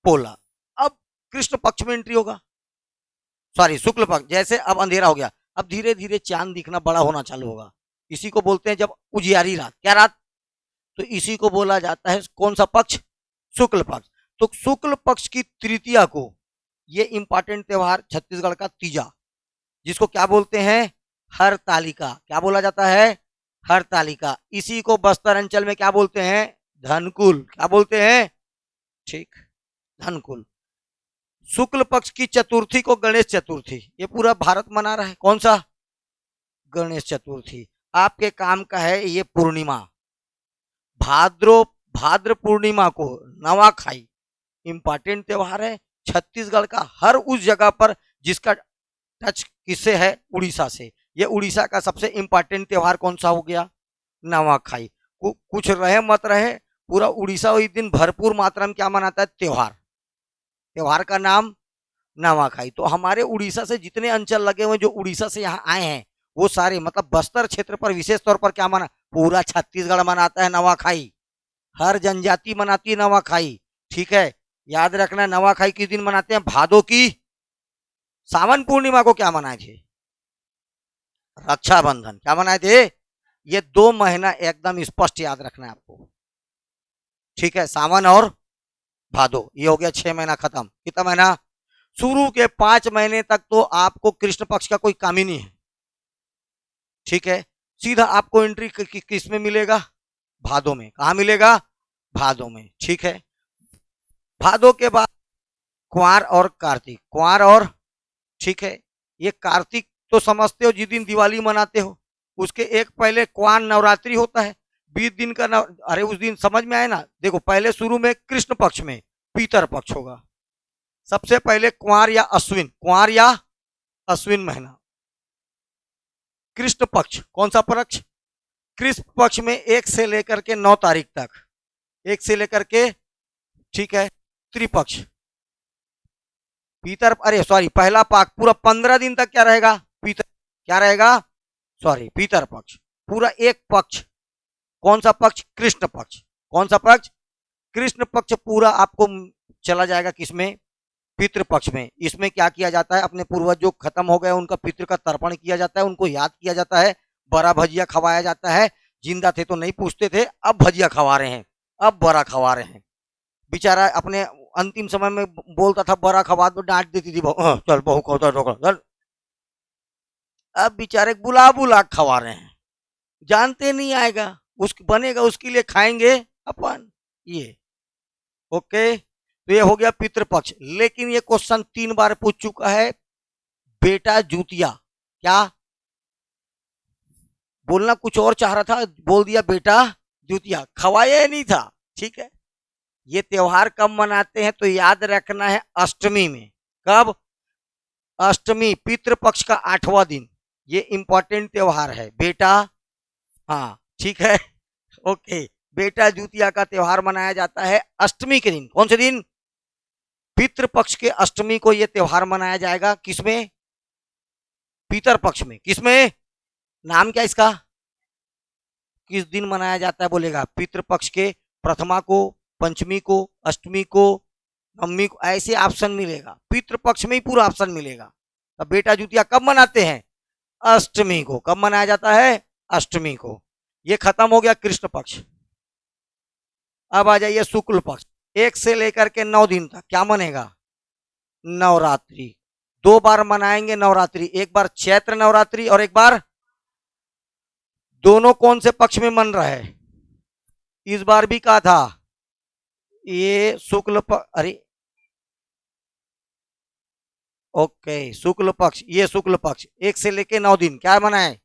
पोला। अब कृष्ण पक्ष में एंट्री होगा, सॉरी शुक्ल पक्ष। जैसे अब अंधेरा हो गया, अब धीरे धीरे चांद दिखना बड़ा होना चालू होगा। इसी को बोलते हैं जब उजियारी रात, क्या रात? तो इसी को बोला जाता है कौन सा पक्ष? शुक्ल पक्ष। तो शुक्ल पक्ष की तृतीया को, ये इंपॉर्टेंट त्योहार छत्तीसगढ़ का तीजा, जिसको क्या बोलते हैं? हरतालिका। क्या बोला जाता है? हरतालिका। इसी को बस्तर अंचल में क्या बोलते हैं? धनकुल। क्या बोलते हैं? ठीक, धनकुल। शुक्ल पक्ष की चतुर्थी को गणेश चतुर्थी, ये पूरा भारत मना रहा है। कौन सा? गणेश चतुर्थी। आपके काम का है ये पूर्णिमा, भाद्र पूर्णिमा को नवाखाई, इंपॉर्टेंट त्योहार है छत्तीसगढ़ का। हर उस जगह पर जिसका टच किससे है? उड़ीसा से। ये उड़ीसा का सबसे इंपॉर्टेंट त्योहार कौन सा हो गया? नवाखाई। कुछ रहे मत रहे, पूरा उड़ीसा इस दिन भरपूर मात्रा में क्या मनाता है? त्योहार। त्योहार का नाम नवाखाई। तो हमारे उड़ीसा से जितने अंचल लगे हुए जो उड़ीसा से यहाँ आए हैं, वो सारे मतलब बस्तर क्षेत्र पर विशेष तौर पर क्या मना, पूरा छत्तीसगढ़ मनाता है नवाखाई। हर जनजाति मनाती है नवाखाई, ठीक है। याद रखना, नवाखाई किस दिन मनाते हैं? भादो की सावन पूर्णिमा को क्या मनाए थे? रक्षाबंधन। क्या मनाए थे? ये 2 महीना एकदम स्पष्ट याद रखना है आपको, ठीक है। सावन और भादो, ये हो गया 6 महीना खत्म। कितना महीना? शुरू के 5 महीने तक तो आपको कृष्ण पक्ष का कोई काम ही नहीं है, ठीक है। सीधा आपको एंट्री किस में मिलेगा? भादो में। कहा मिलेगा? भादो में, ठीक है। भादो के बाद कुंवार और कार्तिक, कुंवार और, ठीक है। ये कार्तिक तो समझते हो जिस दिन दिवाली मनाते हो, उसके एक पहले कुंवार नवरात्रि होता है, 20 दिन का अरे उस दिन समझ में आए ना। देखो पहले शुरू में कृष्ण पक्ष में पीतर पक्ष होगा, सबसे पहले कुंवार या अश्विन, कुंवार या अश्विन महीना। कृष्ण पक्ष कौन सा पक्ष? कृष्ण पक्ष में 1 से लेकर के 9 तारीख तक, 1 से लेकर के, ठीक है, त्रिपक्ष। पीतर, अरे सॉरी, पहला पाक पूरा 15 दिन तक क्या रहेगा? पीतर, क्या रहेगा? सॉरी, पीतर पक्ष पूरा एक पक्ष। कौन सा पक्ष? कृष्ण पक्ष। कौन सा पक्ष? कृष्ण पक्ष पूरा आपको चला जाएगा किसमें? पितृपक्ष में। इसमें क्या किया जाता है? अपने पूर्वज जो खत्म हो गए उनका पितृ का तर्पण किया जाता है, उनको याद किया जाता है, बड़ा भजिया खवाया जाता है। जिंदा थे तो नहीं पूछते थे, अब भजिया खवा रहे हैं, अब बड़ा खवा रहे हैं। बेचारा अपने अंतिम समय में बोलता था बड़ा खवा दो, डांट देती थी चल बहू को चल। अब बेचारे बुला बुला खवा रहे हैं, जानते नहीं आएगा, उस बनेगा उसके लिए खाएंगे अपन ये। ओके, तो ये हो गया पितृपक्ष। लेकिन ये क्वेश्चन 3 बार पूछ चुका है, बेटा जूतिया। क्या बोलना कुछ और चाह रहा था, बोल दिया बेटा जूतिया, खवाया ही नहीं था, ठीक है। ये त्योहार कब मनाते हैं तो याद रखना है, अष्टमी में। कब? अष्टमी, पितृपक्ष का 8वां दिन। ये इंपॉर्टेंट त्योहार है बेटा, हाँ ठीक है। ओके, बेटा जूतिया का त्योहार मनाया जाता है अष्टमी के दिन। कौन से दिन? पितृपक्ष के अष्टमी को यह त्योहार मनाया जाएगा। किसमें? पितर पक्ष में। किसमें? नाम क्या इसका? किस दिन मनाया जाता है बोलेगा? पितृपक्ष के प्रथमा को, पंचमी को, अष्टमी को, नवमी को, ऐसे ऑप्शन मिलेगा। पितृपक्ष में ही पूरा ऑप्शन मिलेगा। अब बेटा जूतिया कब मनाते हैं? अष्टमी को। कब मनाया जाता है? अष्टमी को। ये खत्म हो गया कृष्ण पक्ष। अब आ जाइए शुक्ल पक्ष। 1 से लेकर के 9 दिन तक क्या मनेगा? नवरात्रि। 2 बार मनाएंगे नवरात्रि, एक बार चैत्र नवरात्रि और एक बार, दोनों कौन से पक्ष में मन रहा है? इस बार भी कहा था ये शुक्ल पक्ष, अरे ओके शुक्ल पक्ष, ये शुक्ल पक्ष 1 से लेके 9 दिन क्या मनाए?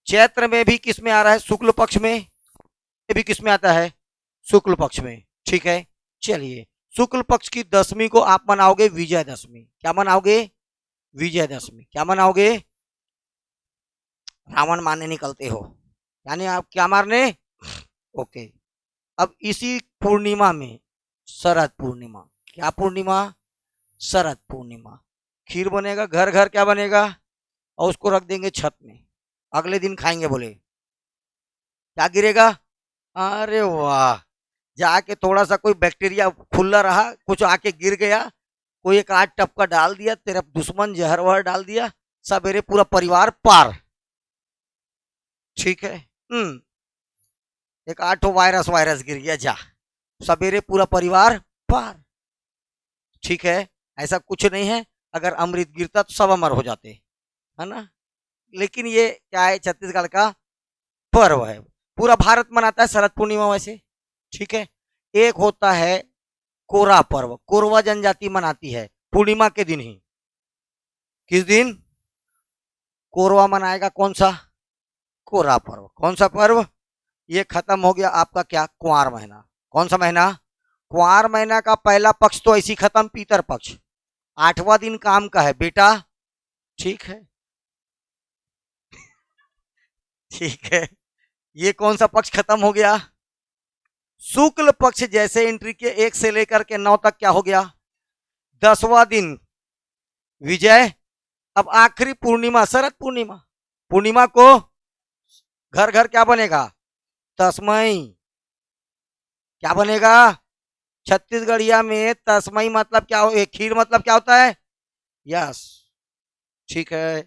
चैत्र में भी किस में आ रहा है? शुक्ल पक्ष में। भी किस में आता है? शुक्ल पक्ष में, ठीक है। चलिए, शुक्ल पक्ष की 10वीं को आप मनाओगे विजयदशमी। क्या मनाओगे? विजयदशमी। क्या मनाओगे? रावण मारने निकलते हो, यानी आप क्या मारने? ओके। अब इसी पूर्णिमा में, शरद पूर्णिमा, क्या पूर्णिमा? शरद पूर्णिमा, खीर बनेगा, घर घर क्या बनेगा, और उसको रख देंगे छत में, अगले दिन खाएंगे। बोले क्या गिरेगा? अरे वाह, जाके थोड़ा सा कोई बैक्टीरिया खुला रहा, कुछ आके गिर गया, कोई एक आध टपका डाल दिया, तेरा दुश्मन जहर वहर डाल दिया, सवेरे पूरा परिवार पार, ठीक है। एक आठों वायरस वायरस गिर गया, जा सवेरे पूरा परिवार पार, ठीक है। ऐसा कुछ नहीं है, अगर अमृत गिरता तो सब अमर हो जाते, है ना। लेकिन ये क्या है? छत्तीसगढ़ का पर्व है, पूरा भारत मनाता है शरद पूर्णिमा वैसे, ठीक है। एक होता है कोरा पर्व, कोरवा जनजाति मनाती है पूर्णिमा के दिन ही। किस दिन कोरवा मनाएगा? कौन सा? कोरा पर्व। कौन सा पर्व? ये खत्म हो गया आपका क्या? कुंवार महीना। कौन सा महीना? कुंवार महीना का पहला पक्ष तो ऐसी खत्म, पीतर पक्ष। 8वां दिन काम का है बेटा, ठीक है। ठीक है, ये कौन सा पक्ष खत्म हो गया? शुक्ल पक्ष जैसे एंट्री के 1 से लेकर के 9 तक क्या हो गया? 10वां दिन विजय। अब आखिरी पूर्णिमा, शरद पूर्णिमा। पूर्णिमा को घर घर क्या बनेगा? तस्मई। क्या बनेगा? छत्तीसगढ़िया में तस्मई मतलब क्या हो? खीर मतलब क्या होता है? यस, ठीक है।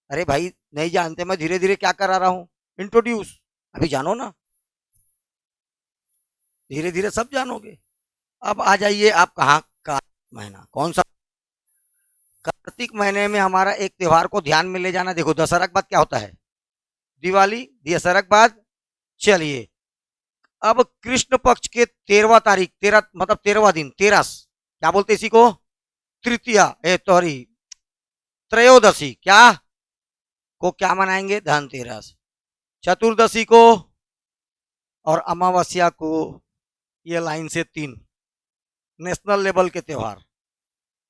अरे भाई नहीं जानते, मैं धीरे धीरे क्या करा रहा हूं, इंट्रोड्यूस, अभी जानो ना, धीरे धीरे सब जानोगे। अब आ जाइए आप कहाँ, कार्तिक महीना कौन सा। कार्तिक महीने में हमारा एक त्योहार को ध्यान में ले जाना। देखो दशहरा के बाद क्या होता है, दिवाली, दशहरा के बाद, चलिए अब कृष्ण पक्ष के 13वां तारीख, 13 मतलब 13वां दिन, तेरस, क्या बोलते इसी को, तृतीया, तोरी, त्रयोदशी, क्या को क्या मनाएंगे, धनतेरस, चतुर्दशी को और अमावस्या को, ये लाइन से 3 नेशनल लेवल के त्योहार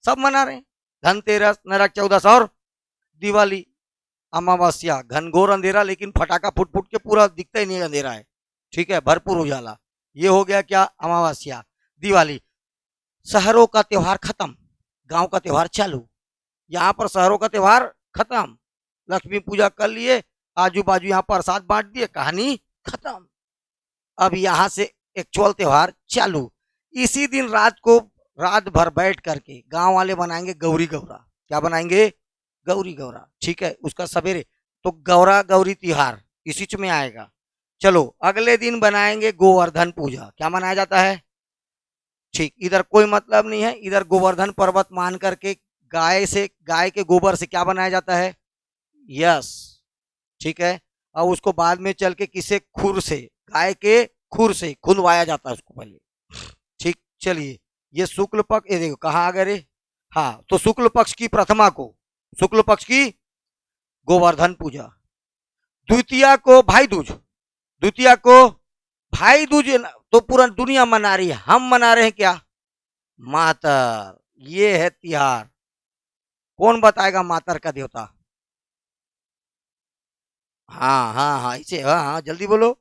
सब मना रहे हैं। धनतेरस, नरक चौदस और दिवाली। अमावस्या घनघोर अंधेरा, लेकिन फटाका फुट फुट के पूरा दिखता ही नहीं अंधेरा है, ठीक है, भरपूर उजाला। ये हो गया क्या, अमावस्या। दिवाली, शहरों का त्योहार खत्म, गांव का त्योहार चालू। यहाँ पर शहरों का त्योहार खत्म, लक्ष्मी पूजा कर लिए, आजू बाजू यहाँ प्रसाद बांट दिए, कहानी खत्म। अब यहाँ से एक्चुअल त्योहार चालू। इसी दिन रात को, रात भर बैठ करके गांव वाले बनाएंगे गौरी गौरा। क्या बनाएंगे, गौरी गौरा, ठीक है। उसका सवेरे तो गौरा गौरी त्योहार इसी में आएगा। चलो अगले दिन बनाएंगे गोवर्धन पूजा। क्या मनाया जाता है, ठीक, इधर कोई मतलब नहीं है, इधर गोवर्धन पर्वत मान करके गाय से, गाय के गोबर से क्या बनाया जाता है, यस, ठीक है। और उसको बाद में चल के किसे, खुर से, गाय के खुर से खुनवाया जाता है उसको पहले, ठीक। चलिए ये शुक्ल पक्ष, ये देखो कहाँ आ गए रे, हाँ, तो शुक्ल पक्ष की प्रथमा को, शुक्ल पक्ष की गोवर्धन पूजा। द्वितीया को भाई दूज, द्वितीया को भाई दूज तो पूरा दुनिया मना रही है, हम मना रहे हैं क्या, मातर। ये है तिहार, कौन बताएगा मातर का देवता, हाँ हाँ हाँ, इसे, हाँ हाँ जल्दी बोलो,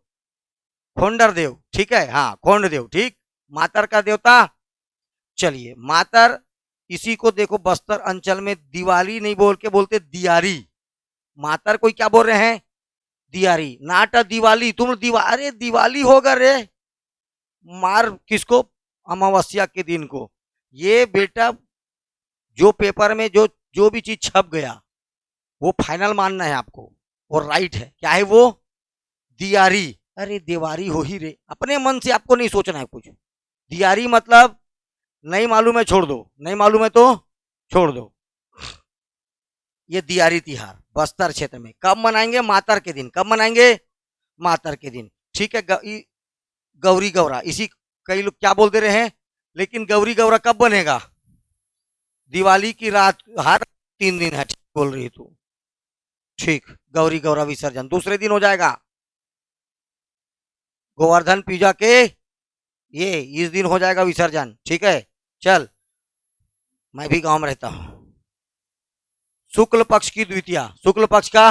खोंडर देव, ठीक है, हाँ खोंड देव, ठीक, मातर का देवता। चलिए मातर, इसी को देखो बस्तर अंचल में दिवाली नहीं बोल के बोलते दियारी। मातर कोई क्या बोल रहे हैं, दियारी, नाटा दिवाली, तुम अरे दिवाली होगा रे, मार किसको, अमावस्या के दिन को। ये बेटा जो पेपर में जो जो भी चीज छप गया वो फाइनल मानना है आपको, और राइट है, क्या है वो, दियारी। अरे दिवारी हो ही रे, अपने मन से आपको नहीं सोचना है कुछ। दियारी मतलब नहीं मालूम है छोड़ दो, नहीं मालूम है तो छोड़ दो। ये दियारी तिहार बस्तर क्षेत्र में कब मनाएंगे, मातर के दिन। कब मनाएंगे, मातर के दिन, ठीक है। गौरी गौरा, इसी कई लोग क्या बोल दे रहे हैं, लेकिन गौरी गौरा कब बनेगा, दिवाली की रात, हर 3 दिन है, ठीक बोल रही तू, ठीक। गौरी गौरा विसर्जन दूसरे दिन हो जाएगा, गोवर्धन पूजा के ये इस दिन हो जाएगा विसर्जन, ठीक है। चल, मैं भी गांव में रहता हूं। शुक्ल पक्ष की द्वितीया, शुक्ल पक्ष का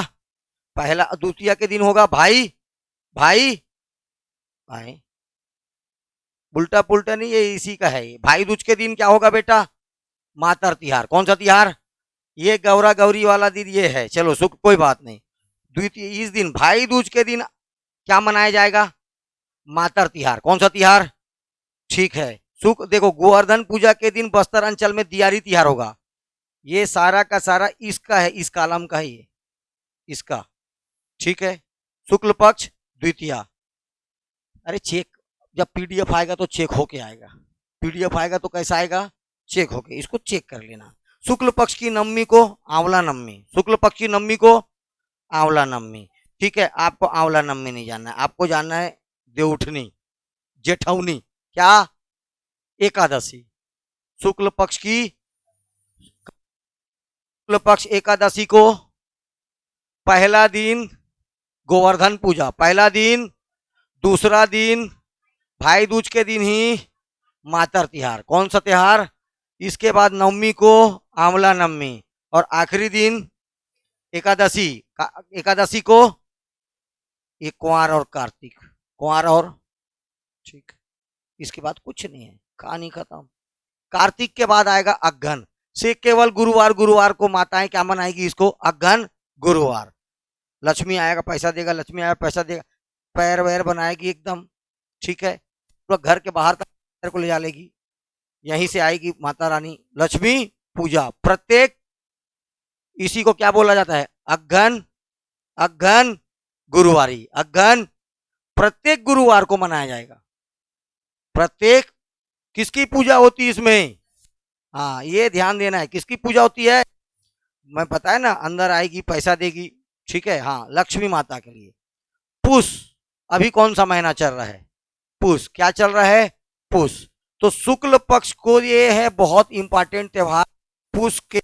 पहला, द्वितीया के दिन होगा भाई, भाई भाई, उल्टा पुल्टा नहीं, ये इसी का है। भाई दूज के दिन क्या होगा बेटा, मातर तिहार। कौन सा तिहार, ये गौरा गौरी वाला दिन ये है। चलो सुख, कोई बात नहीं। द्वितीय, इस दिन भाई दूज के दिन क्या मनाया जाएगा, मातर तिहार। कौन सा तिहार, ठीक है। सुख, देखो गोवर्धन पूजा के दिन बस्तर अंचल में दियारी तिहार होगा। ये सारा का सारा इसका है, इस कालम का है ये, इसका, ठीक है। शुक्ल पक्ष द्वितीया। अरे चेक, जब पीडीएफ आएगा तो चेक होके आएगा, पीडीएफ आएगा तो कैसा आएगा, चेक होके, इसको चेक कर लेना। शुक्ल पक्ष की नवमी को आंवला नवमी, शुक्ल पक्ष की नवमी को आंवला नवमी, ठीक है। आपको आंवला नवमी नहीं जानना है, आपको जानना है देवउठनी, जेठौनी, क्या, एकादशी। शुक्ल पक्ष की, शुक्ल पक्ष एकादशी को पहला दिन गोवर्धन पूजा, पहला दिन, दूसरा दिन भाई दूज के दिन ही मातर तिहार। कौन सा तिहार, इसके बाद नवमी को आंवला नवमी, और आखिरी दिन एकादशी, एकादशी को एक कुंवार और कार्तिक, कुंवार और, ठीक। इसके बाद कुछ नहीं है, कहानी खत्म। कार्तिक के बाद आएगा अगहन, से केवल गुरुवार, गुरुवार को माताएं क्या मनाएगी इसको, अगहन गुरुवार। लक्ष्मी आएगा पैसा देगा, लक्ष्मी आएगा पैसा देगा, पैर वैर बनाएगी एकदम, ठीक है। पूरा घर के बाहर तक को ले जा लेगी, यहीं से आएगी माता रानी। लक्ष्मी पूजा प्रत्येक, इसी को क्या बोला जाता है, अगहन, अगहन गुरुवारी। अगहन प्रत्येक गुरुवार को मनाया जाएगा। प्रत्येक किसकी पूजा होती है इसमें? हाँ, ये ध्यान देना है, किसकी पूजा होती है? मैं पता है ना, अंदर आएगी पैसा देगी, ठीक है, हाँ, लक्ष्मी माता के लिए। पुष, अभी कौन सा महीना चल रहा है? पुष। क्या चल रहा है? पुष। तो शुक्ल पक्ष को ये है बहुत इंपॉर्टेंट त्योहार, पुष के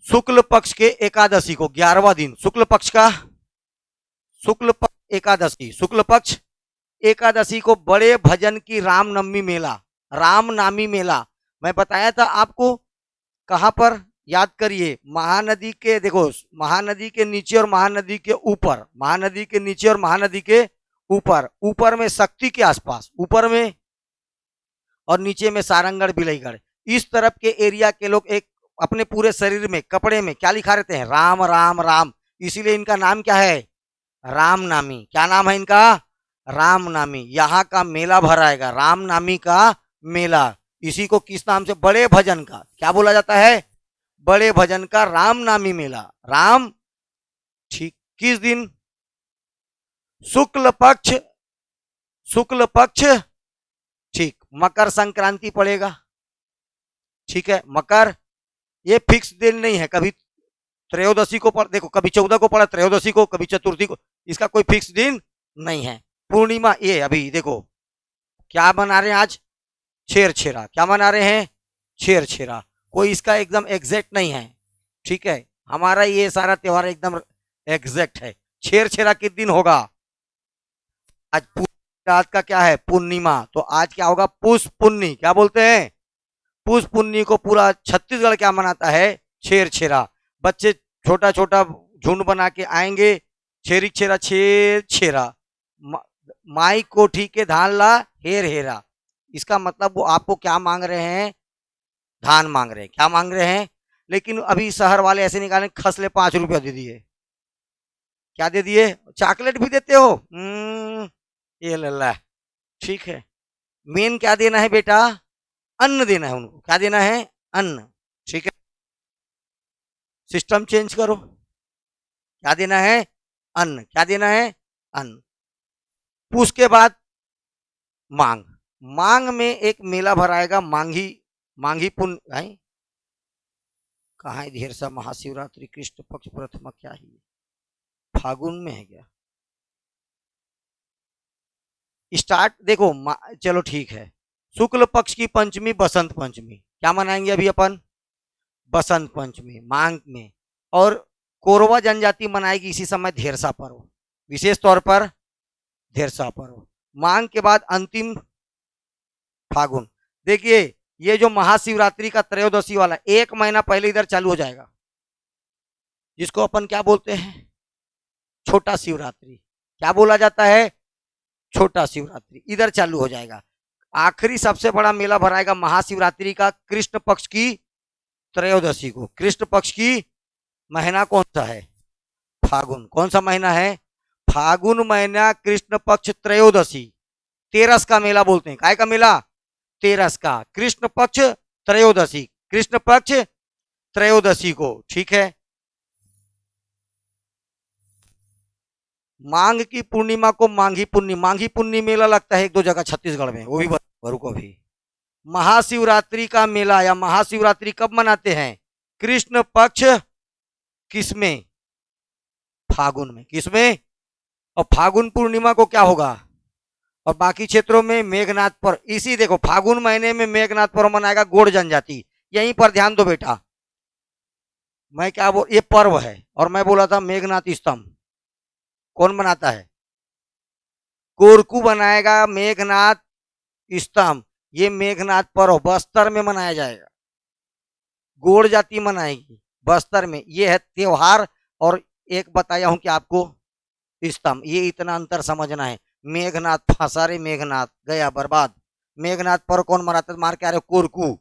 शुक्ल पक्ष के एकादशी को, 11वां दिन शुक्ल पक्ष का, शुक्ल पक्ष एकादशी, शुक्ल पक्ष एकादशी को बड़े भजन की रामनवमी मेला, रामनामी मेला मैं बताया था आपको। कहां पर? याद करिए, महानदी के, देखो महानदी के नीचे और महानदी के ऊपर, महानदी के नीचे और महानदी के ऊपर, ऊपर में शक्ति के आसपास, ऊपर में, और नीचे में सारंगढ़ बिलईगढ़, इस तरफ के एरिया के लोग एक अपने पूरे शरीर में कपड़े में क्या लिखा रहते हैं? राम राम राम। इसीलिए इनका नाम क्या है? रामनामी। क्या नाम है इनका? रामनामी। यहाँ का मेला भराएगा, रामनामी का मेला। इसी को किस नाम से? बड़े भजन का क्या बोला जाता है? बड़े भजन का रामनामी मेला। राम, ठीक, किस दिन? शुक्ल पक्ष, शुक्ल पक्ष, ठीक, मकर संक्रांति पड़ेगा, ठीक है, मकर, ये फिक्स दिन नहीं है, कभी त्रयोदशी को पड़, देखो कभी 14 को पड़ा त्रयोदशी को, कभी चतुर्थी को, इसका कोई फिक्स दिन नहीं है। पूर्णिमा, ये अभी देखो क्या मना रहे हैं आज? छेरछेरा। क्या मना रहे हैं? छेरछेरा। कोई इसका एकदम एग्जैक्ट नहीं है, ठीक है, हमारा ये सारा त्योहार एकदम एग्जैक्ट है। छेरछेरा किस दिन होगा? आज रात का क्या है? पूर्णिमा। तो आज क्या होगा? पुष पुन्नी। क्या बोलते हैं? पुष पुन्नी को पूरा छत्तीसगढ़ क्या मनाता है? छेरछेरा। बच्चे छोटा छोटा झुंड बना के आएंगे, छेरी छेरा छेर छेरा, माई कोठी के धान ला हेर हेरा। इसका मतलब वो आपको क्या मांग रहे हैं? धान मांग रहे हैं। क्या मांग रहे हैं? लेकिन अभी शहर वाले ऐसे निकाले, खसले 5 रुपया दे दिए। क्या दे दिए? चॉकलेट भी देते हो? ये लल्ला, ठीक है। मेन क्या देना है बेटा? अन्न देना है उनको। क्या देना है? अन्न, ठीक है। सिस्टम चेंज करो। क्या देना है? अन्न। क्या देना है? अन्न। उसके बाद मांग, मांग में एक मेला भराएगा, मांगी, मांगी पुण्य है कहा है? ढेर सा महाशिवरात्रि कृष्ण पक्ष प्रथमा, क्या ही फागुन में है क्या? स्टार्ट देखो, चलो ठीक है। शुक्ल पक्ष की पंचमी बसंत पंचमी, क्या मनाएंगे अभी अपन? बसंत पंचमी, मांग में। और कोरवा जनजाति मनाएगी इसी समय धेरसा पर्व, विशेष तौर पर धेरसा पर्व। मांग के बाद अंतिम फागुन। देखिए ये जो महाशिवरात्रि का त्रयोदशी वाला 1 महीना पहले इधर चालू हो जाएगा, जिसको अपन क्या बोलते हैं? छोटा शिवरात्रि। क्या बोला जाता है? छोटा शिवरात्रि। इधर चालू हो जाएगा। आखिरी सबसे बड़ा मेला भराएगा महाशिवरात्रि का कृष्ण पक्ष की त्रयोदशी को। कृष्ण पक्ष की महीना कौन सा है? फागुन। कौन सा महीना है? फागुन महीना, कृष्ण पक्ष त्रयोदशी, तेरस का मेला बोलते हैं। काय का मेला? तेरस का, कृष्ण पक्ष त्रयोदशी, कृष्ण पक्ष त्रयोदशी को, ठीक है। मांग की पूर्णिमा को मांगी पुन्नी, मांगी पुन्नी मेला लगता है 1-2 जगह छत्तीसगढ़ में, वो भी भरू को भी। महाशिवरात्रि का मेला या महाशिवरात्रि कब मनाते हैं? कृष्ण पक्ष किसमें? फागुन में। किसमें? और फागुन पूर्णिमा को क्या होगा? और बाकी क्षेत्रों में मेघनाथ पर। इसी देखो फागुन महीने में मेघनाथ पर्व मनाएगा गोड़ जनजाति। यहीं पर ध्यान दो बेटा, मैं क्या बोल, ये पर्व है और मैं बोला था मेघनाथ स्तंभ कौन बनाता है? कोरकू बनाएगा मेघनाथ स्तंभ। ये मेघनाथ पर्व बस्तर में मनाया जाएगा, गोड़ जाति मनाएगी बस्तर में। ये है त्योहार। और एक बताया हूं कि आपको स्तंभ, ये इतना अंतर समझना है। मेघनाथ फंसा रे, मेघनाथ गया बर्बाद। मेघनाथ पर कौन मराता? मार के आ रहे कोरकू।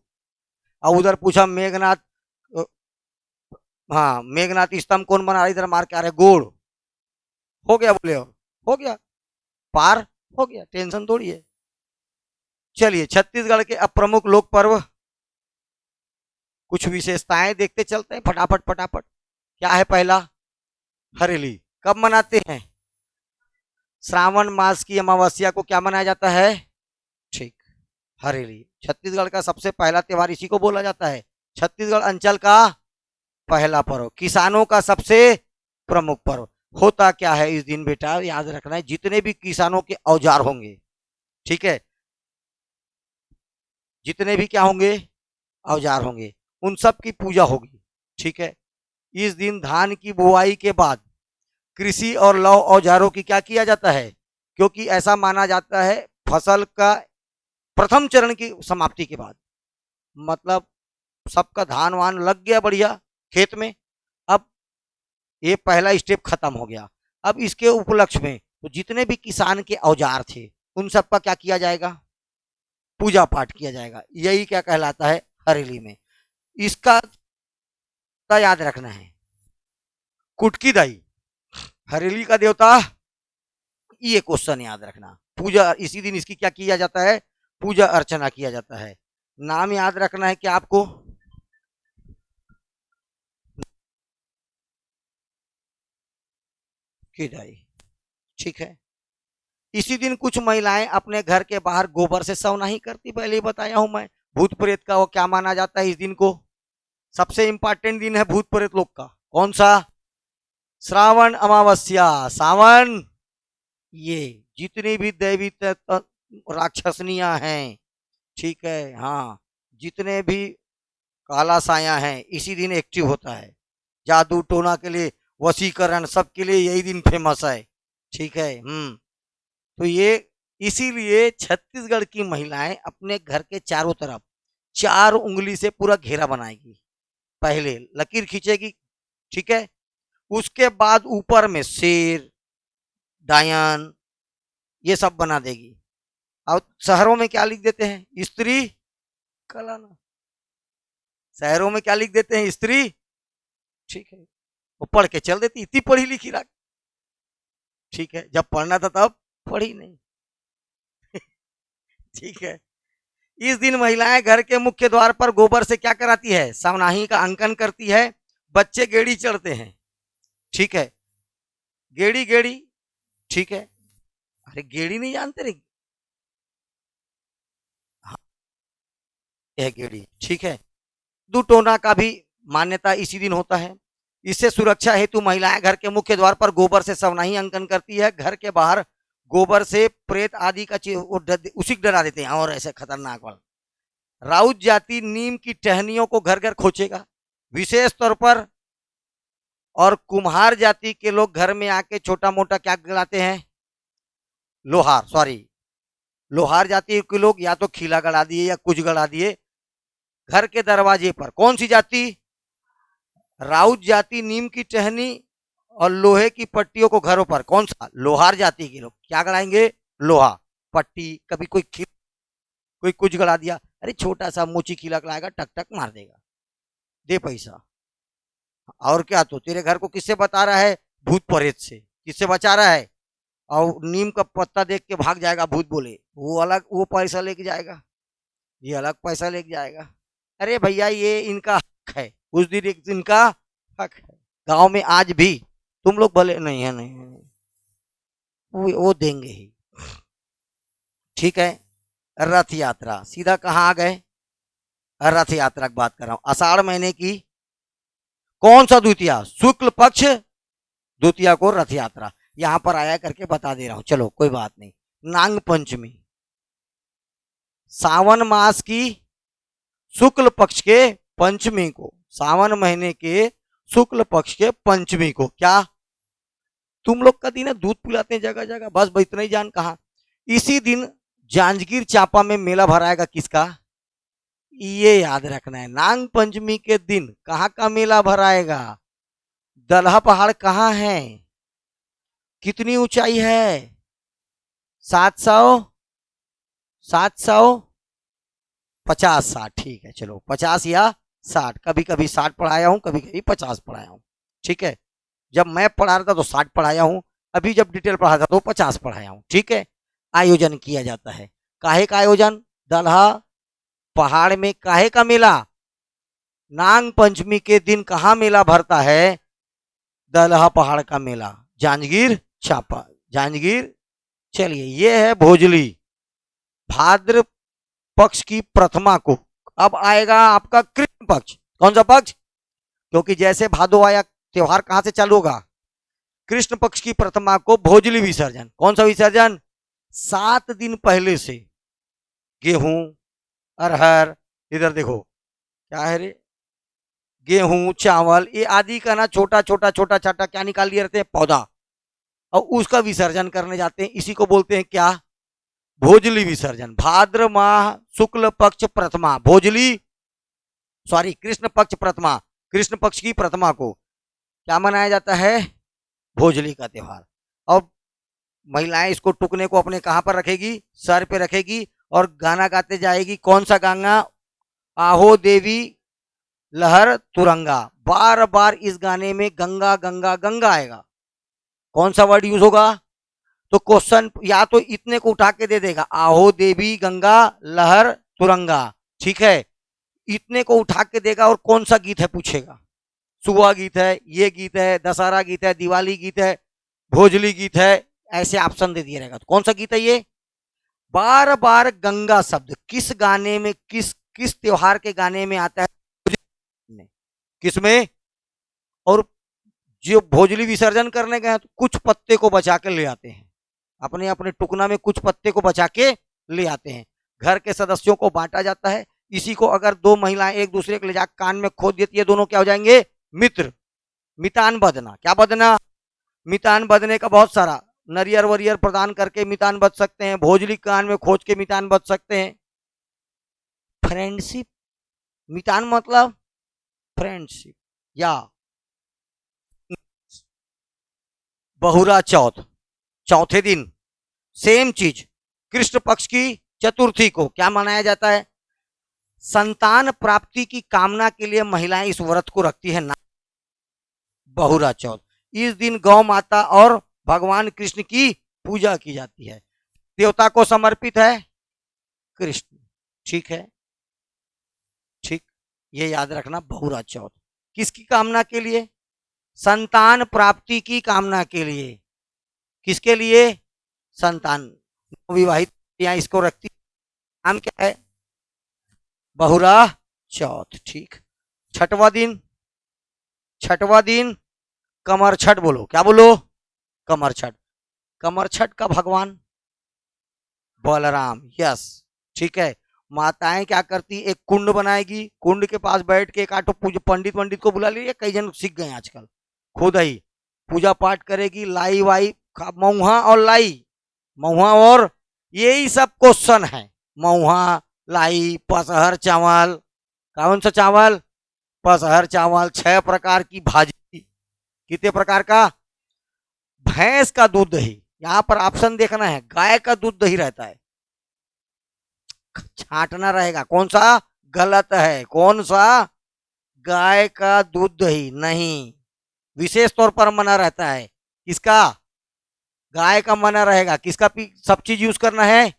और उधर पूछा मेघनाथ, हाँ मेघनाथ स्तंभ कौन बना रहा? इधर मार के आ रहे गोड़। हो गया बोले, और हो गया, पार हो गया, टेंशन थोड़ी है। चलिए छत्तीसगढ़ के अप्रमुख लोक पर्व, कुछ विशेषताएं देखते चलते हैं फटाफट फटाफट। क्या है? पहला हरेली। कब मनाते हैं? श्रावण मास की अमावस्या को क्या मनाया जाता है? ठीक, हरेली। छत्तीसगढ़ का सबसे पहला त्योहार इसी को बोला जाता है। छत्तीसगढ़ अंचल का पहला पर्व, किसानों का सबसे प्रमुख पर्व। होता क्या है इस दिन बेटा, याद रखना है, जितने भी किसानों के औजार होंगे, ठीक है, जितने भी क्या होंगे, औजार होंगे, उन सब की पूजा होगी। ठीक है, इस दिन धान की बुआई के बाद कृषि और लौ औजारों की क्या किया जाता है, क्योंकि ऐसा माना जाता है फसल का प्रथम चरण की समाप्ति के बाद, मतलब सबका धान वान लग गया बढ़िया खेत में, अब ये पहला स्टेप खत्म हो गया। अब इसके उपलक्ष्य में तो जितने भी किसान के औजार थे उन सब का क्या किया जाएगा, पूजा पाठ किया जाएगा। यही क्या कहलाता है, हरेली में। इसका याद रखना है, कुटकी दाई हरेली का देवता, ये क्वेश्चन याद रखना। पूजा इसी दिन इसकी क्या किया जाता है, पूजा अर्चना किया जाता है। नाम याद रखना है कि आपको किदाई, ठीक है। इसी दिन कुछ महिलाएं अपने घर के बाहर गोबर से सवना ही करती, पहले ही बताया हूं मैं। भूत प्रेत का वो क्या माना जाता है इस दिन को, सबसे इंपॉर्टेंट दिन है भूत प्रेत लोग का, कौन सा, श्रावण अमावस्या। सावन, ये जितनी भी दैवी राक्षसनियां हैं, ठीक है, हाँ, जितने भी काला साया हैं इसी दिन एक्टिव होता है। जादू टोना के लिए, वशीकरण, सब के लिए यही दिन फेमस है। ठीक है, तो ये इसीलिए छत्तीसगढ़ की महिलाएं अपने घर के चारों तरफ 4 उंगली से पूरा घेरा बनाएगी, पहले लकीर खींचेगी, ठीक है, उसके बाद ऊपर में शेर, डायन, ये सब बना देगी। और शहरों में क्या लिख देते हैं, स्त्री कलाना, शहरों में क्या लिख देते हैं, स्त्री, ठीक है, वो पढ़ के चल देती, इतनी पढ़ी लिखी रख, ठीक है, जब पढ़ना था तब पढ़ी नहीं। ठीक है, इस दिन महिलाएं घर के मुख्य द्वार पर गोबर से क्या कराती है, सावनाही का अंकन करती है। बच्चे गेड़ी चढ़ते हैं, ठीक है, गेड़ी गेड़ी, ठीक है, अरे गेड़ी नहीं जानते रे, हाँ, यह गेड़ी, ठीक है। दुटोना का भी मान्यता इसी दिन होता है। इससे सुरक्षा हेतु महिलाएं घर के मुख्य द्वार पर गोबर से सवनाही अंकन करती है। घर के बाहर गोबर से प्रेत आदि का उसी को डरा देते हैं, और ऐसे खतरनाक वाला। राउत जाति नीम की टहनियों को घर घर खोचेगा विशेष तौर पर, और कुम्हार जाति के लोग घर में आके छोटा मोटा क्या गड़ाते हैं, लोहार, सॉरी, लोहार जाति के लोग या तो खीला गड़ा दिए या कुछ गड़ा दिए घर के दरवाजे पर। कौन सी जाति, राउत जाति नीम की टहनी और लोहे की पट्टियों को घरों पर, कौन सा, लोहार जाति के लोग क्या गड़ाएंगे, लोहा पट्टी, कभी कोई कोई कुछ गड़ा दिया, अरे छोटा सा मोची खीला गड़ाएगा, टक टक मार देगा, दे पैसा। और क्या, तो तेरे घर को किससे बता रहा है, भूत प्रेत से, किससे बचा रहा है, और नीम का पत्ता देख के भाग जाएगा भूत बोले, वो अलग, वो पैसा लेके जाएगा, ये अलग पैसा लेके जाएगा। अरे भैया ये इनका हक है, उस दिन एक दिन का हक है। गांव में आज भी तुम लोग भले नहीं है, नहीं है, वो देंगे ही। ठीक है, रथ यात्रा, सीधा कहाँ आ गए, रथ यात्रा की बात कर रहा हूं। आषाढ़ महीने की कौन सा द्वितीया, शुक्ल पक्ष द्वितीया को रथ यात्रा, यहां पर आया करके बता दे रहा हूं, चलो कोई बात नहीं। नांग पंचमी, सावन मास की शुक्ल पक्ष के पंचमी को, सावन महीने के शुक्ल पक्ष के पंचमी को, क्या तुम लोग का दिन है, दूध पिलाते हैं जगह जगह, बस इतना ही जान, कहा इसी दिन जांजगीर चांपा में मेला भराएगा, किसका, ये याद रखना है। नांग पंचमी के दिन कहाँ का मेला भराएगा, दलहा पहाड़ कहाँ है, कितनी ऊंचाई है, 700 750-60, ठीक है, चलो 50 या 60, कभी कभी 60 पढ़ाया हूं, कभी कभी 50 पढ़ाया हूं, ठीक है। जब मैं पढ़ा रहा था तो 60 पढ़ाया हूं, अभी जब डिटेल पढ़ा था तो 50 पढ़ाया हूं, ठीक है। आयोजन किया जाता है, काहे का आयोजन, दलहा पहाड़ में काहे का मेला, नांग पंचमी के दिन कहाँ मेला भरता है, दलहा पहाड़ का मेला, जांजगीर चांपा, जांजगीर। चलिए ये है भोजली, भाद्र पक्ष की प्रथमा को। अब आएगा आपका कृष्ण पक्ष। कौन सा पक्ष? क्योंकि जैसे भादो आया, त्योहार कहां से चालू होगा? कृष्ण पक्ष की प्रथमा को भोजली विसर्जन। कौन सा विसर्जन? 7 दिन पहले से गेहूं, अरहर, इधर देखो क्या है रे, गेहूं, चावल, ये आदि का ना छोटा छोटा छोटा छोटा क्या निकाल लिए रहते हैं, पौधा, और उसका विसर्जन करने जाते हैं। इसी को बोलते हैं क्या? भोजली विसर्जन। भाद्र माह शुक्ल पक्ष प्रथमा, भोजली, सॉरी कृष्ण पक्ष प्रथमा, कृष्ण पक्ष की प्रथमा को क्या मनाया जाता है? भोजली का त्योहार। और महिलाएं इसको टुकने को अपने कहां पर रखेगी? सर पे रखेगी और गाना गाते जाएगी। कौन सा गाना? आहो देवी लहर तुरंगा। बार बार इस गाने में गंगा गंगा गंगा आएगा। कौन सा वर्ड यूज होगा? तो क्वेश्चन या तो इतने को उठा के दे देगा, आहो देवी गंगा लहर तुरंगा, ठीक है, इतने को उठा के देगा और कौन सा गीत है पूछेगा। सुबह गीत है, ये गीत है, दशहरा गीत है, दिवाली गीत है, भोजली गीत है, ऐसे ऑप्शन दे दिया रहेगा। तो कौन सा गीत है ये? बार बार गंगा शब्द किस गाने में, किस किस त्योहार के गाने में आता है? किसमें? और जो भोजली विसर्जन करने गए तो कुछ पत्ते को बचा के ले आते हैं, अपने अपने टुकना में कुछ पत्ते को बचा के ले आते हैं। घर के सदस्यों को बांटा जाता है। इसी को अगर 2 महिलाएं एक दूसरे के ले जाकर कान में खोद देती है, दोनों क्या हो जाएंगे? मित्र। मितान बदना। क्या बदना? मितान बदने का बहुत सारा, नरियर वरियर प्रदान करके मितान बच सकते हैं, भोजली कान में खोज के मितान बच सकते हैं। फ्रेंडशिप, मितान मतलब फ्रेंडशिप। या बहुरा चौथ, चौथे दिन सेम चीज, कृष्ण पक्ष की चतुर्थी को क्या मनाया जाता है? संतान प्राप्ति की कामना के लिए महिलाएं इस व्रत को रखती है ना, बहुरा चौथ। इस दिन गौ माता और भगवान कृष्ण की पूजा की जाती है। देवता को समर्पित है कृष्ण, ठीक है, ठीक, ये याद रखना। बहुरा चौथ किसकी कामना के लिए? संतान प्राप्ति की कामना के लिए। किसके लिए? संतान। विवाहित या इसको रखती, नाम क्या है? बहुरा चौथ, ठीक। छठवां दिन, छठवां दिन कमर छठ। बोलो, क्या बोलो? कमर छठ। कमर छठ का भगवान बलराम, यस, ठीक है। माताएं क्या करती? एक कुंड बनाएगी, कुंड के पास बैठ के एक आठो पंडित वंडित को बुला लीजिए, कई जन सीख गए आजकल, खुद ही पूजा पाठ करेगी। लाई वाई, मऊहा और लाई, मऊहा और यही सब क्वेश्चन है। मऊहा, लाई, पसहर चावल, कौन सा चावल? पसहर चावल। 6 प्रकार की भाजी, कितने प्रकार का? भैंस का दूध दही, यहां पर ऑप्शन देखना है, गाय का दूध दही रहता है, छांटना रहेगा। कौन सा? गलत है। कौन सा? गाय का दूध दही नहीं, विशेष तौर पर मना रहता है। किसका? गाय का मना रहेगा। किसका सब चीज यूज करना है?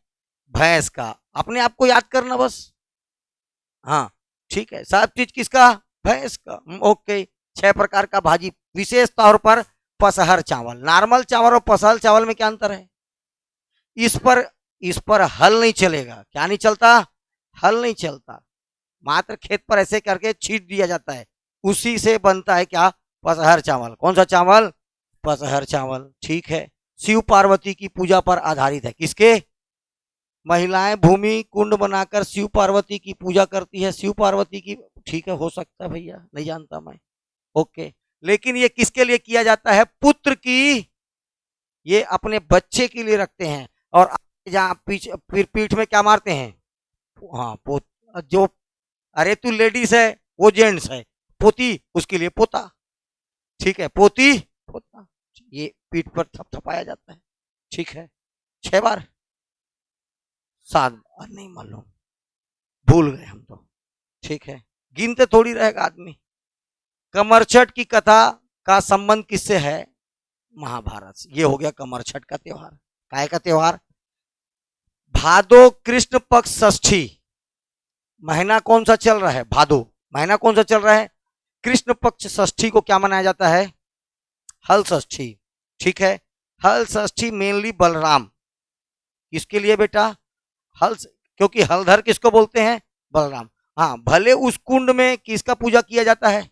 भैंस का। अपने आप को याद करना बस, हाँ ठीक है। सब चीज किसका? भैंस का, ओके। 6 प्रकार का भाजी, विशेष तौर पर पसहर चावल। नॉर्मल चावल और पसहर चावल में क्या अंतर है? इस पर हल नहीं चलेगा। क्या नहीं चलता? हल नहीं चलता, मात्र खेत पर ऐसे करके छीट दिया जाता है, उसी से बनता है क्या? पसहर चावल। कौन सा चावल? पसहर चावल, ठीक है। शिव पार्वती की पूजा पर आधारित है। किसके? महिलाएं भूमि कुंड बनाकर शिव पार्वती की पूजा करती है। शिव पार्वती की, ठीक है, हो सकता है भैया, नहीं जानता मैं, ओके। लेकिन ये किसके लिए किया जाता है? पुत्र की, ये अपने बच्चे के लिए रखते हैं। और जहाँ फिर पीठ में क्या मारते हैं? हाँ, जो, अरे तू लेडीज है वो जेंट्स है, पोती उसके लिए पोता, ठीक है, पोती पोता, ये पीठ पर थपथपाया जाता है, ठीक है। 6 बार, 7 बार नहीं मालूम, भूल गए हम तो, ठीक है, गिनते थोड़ी रहेगा आदमी। कमरछठ की कथा का संबंध किससे है? महाभारत से। ये हो गया कमरछठ का त्योहार। काय का त्योहार? भादो कृष्ण पक्ष षष्ठी, महीना कौन सा चल रहा है? भादो महीना कौन सा चल रहा है? कृष्ण पक्ष षष्ठी को क्या मनाया जाता है? हल षष्ठी, ठीक है। हल षष्ठी मेनली बलराम, किसके लिए बेटा? हल, क्योंकि हलधर किसको बोलते हैं? बलराम। हाँ, भले उस कुंड में किसका पूजा किया जाता है?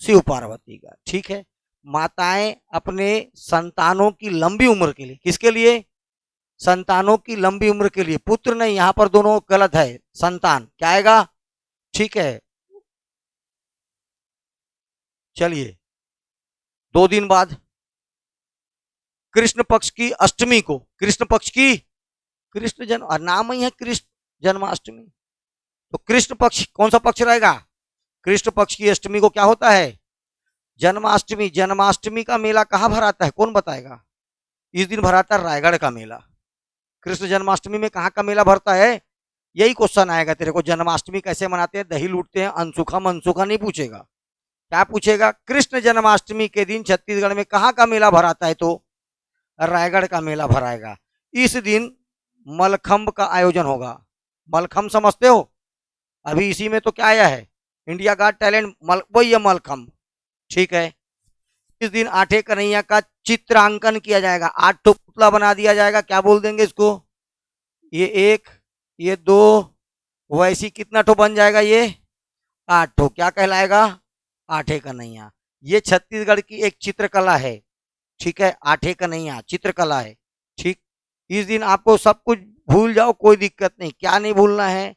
शिव पार्वती का। ठीक है। माताएं अपने संतानों की लंबी उम्र के लिए, किसके लिए? संतानों की लंबी उम्र के लिए, पुत्र नहीं, यहां पर दोनों गलत है, संतान क्या आएगा? ठीक है। चलिए, 2 दिन बाद कृष्ण पक्ष की अष्टमी को, कृष्ण पक्ष की, कृष्ण जन्म, और नाम ही है कृष्ण जन्माष्टमी, तो कृष्ण पक्ष कौन सा पक्ष रहेगा? कृष्ण पक्ष की अष्टमी को क्या होता है? जन्माष्टमी। जन्माष्टमी का मेला कहाँ भराता है, कौन बताएगा? इस दिन भराता है रायगढ़ का मेला। कृष्ण जन्माष्टमी में कहाँ का मेला भरता है? यही क्वेश्चन आएगा तेरे को, जन्माष्टमी कैसे मनाते हैं, दही लूटते हैं, अनसुखा मनसुखा नहीं पूछेगा। क्या पूछेगा? कृष्ण जन्माष्टमी के दिन छत्तीसगढ़ में कहाँ का मेला भराता है? तो रायगढ़ का मेला भराएगा। इस दिन मलखंभ का आयोजन होगा। मलखंभ समझते हो? अभी इसी में तो क्या आया है, इंडिया का टैलेंट, वही है मलखंभ। ठीक है। इस दिन आठे कन्हैया का चित्रांकन किया जाएगा, 8 ठो पुतला बना दिया जाएगा। क्या बोल देंगे इसको? ये 1, ये 2, वैसी कितना ठो बन जाएगा? ये 8 ठो। क्या कहलाएगा? आठे कन्हैया। ये छत्तीसगढ़ की एक चित्रकला है। ठीक है, आठे कन्हैया चित्रकला है। ठीक। इस दिन आपको सब कुछ भूल जाओ, कोई दिक्कत नहीं। क्या नहीं भूलना है?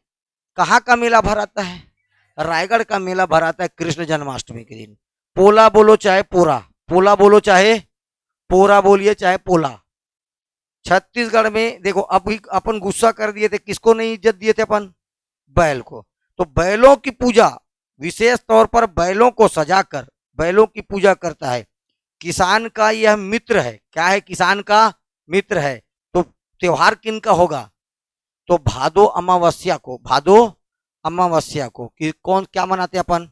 कहाँ का मेला भराता है? रायगढ़ का मेला भराता है कृष्ण जन्माष्टमी के दिन। पोला बोलो चाहे पोरा, पोला बोलो चाहे पोरा बोलिए, चाहे पोला। छत्तीसगढ़ में देखो, अभी अपन गुस्सा कर दिए थे, किसको नहीं इज्जत दिए थे अपन? बैल को। तो बैलों की पूजा, विशेष तौर पर बैलों को सजाकर बैलों की पूजा करता है। किसान का यह मित्र है। क्या है? किसान का मित्र है। तो त्योहार किन का होगा? तो भादो अमावस्या को, भादो अमावस्या को कि कौन क्या मनाते अपन?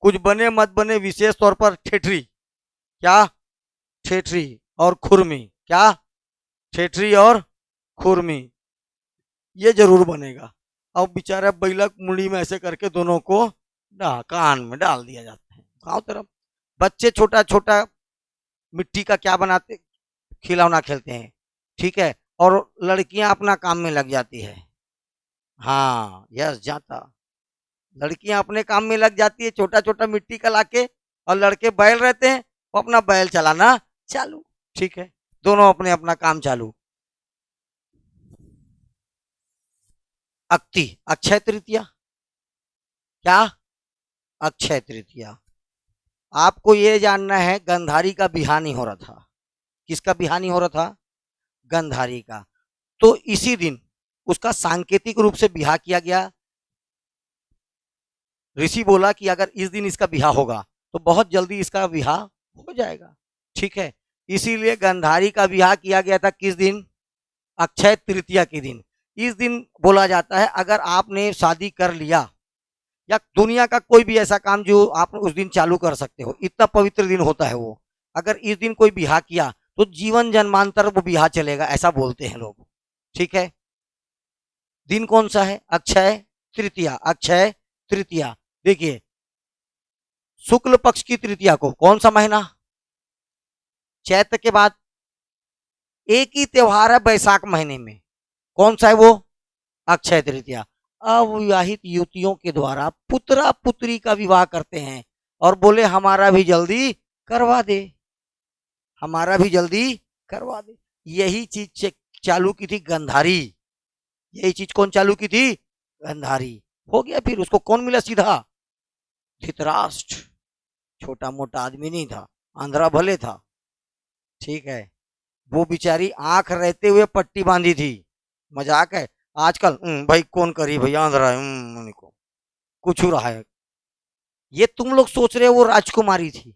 कुछ बने मत बने, विशेष तौर पर ठेठरी। क्या? ठेठरी और खुरमी। क्या? ठेठरी और खुरमी, ये जरूर बनेगा। अब बेचारा बैला मुंडी में ऐसे करके दोनों को कान में डाल दिया जाता है। गाँव तरफ बच्चे छोटा छोटा मिट्टी का क्या बनाते, खिलौना खेलते हैं। ठीक है। और लड़कियां अपना काम में लग जाती है। हाँ, यस, जाता। लड़कियां अपने काम में लग जाती है, छोटा छोटा मिट्टी का लाके, और लड़के बैल रहते हैं, वो अपना बैल चलाना चालू। ठीक है, दोनों अपने अपना काम चालू। अक्ति, अक्षय तृतीया। क्या? अक्षय तृतीया। आपको ये जानना है, गंधारी का बिहान ही हो रहा था। किसका बिहान ही हो रहा था? गंधारी का। तो इसी दिन उसका सांकेतिक रूप से बिहा किया गया। ऋषि बोला कि अगर इस दिन इसका बिहा होगा तो बहुत जल्दी इसका बिहा हो जाएगा। ठीक है। इसीलिए गंधारी का बिहा किया गया था किस दिन? अक्षय तृतीया के दिन। इस दिन बोला जाता है, अगर आपने शादी कर लिया या दुनिया का कोई भी ऐसा काम जो आप उस दिन चालू कर सकते हो, इतना पवित्र दिन होता है वो। अगर इस दिन कोई बिहा किया तो जीवन जन्मांतर वो बिहा चलेगा, ऐसा बोलते हैं लोग। ठीक है। दिन कौन सा है? अक्षय तृतीया। अक्षय तृतीया, देखिए, शुक्ल पक्ष की तृतीया को, कौन सा महीना? चैत्र के बाद एक ही त्योहार है बैसाख महीने में, कौन सा है वो? अक्षय तृतीया। अविवाहित युवतियों के द्वारा पुत्रा पुत्री का विवाह करते हैं और बोले हमारा भी जल्दी करवा दे, हमारा भी जल्दी करवा दे। यही चीज चालू की थी गंधारी। यही चीज कौन चालू की थी? गंधारी। हो गया। फिर उसको कौन मिला सीधा? धृतराष्ट्र। छोटा मोटा आदमी नहीं था, आंध्रा भले था। ठीक है। वो बेचारी आंख रहते हुए पट्टी बांधी थी। मजाक है आजकल, भाई कौन करी भैया आंध्रा है, को कुछ हो रहा है। ये तुम लोग सोच रहे हो वो राजकुमारी थी,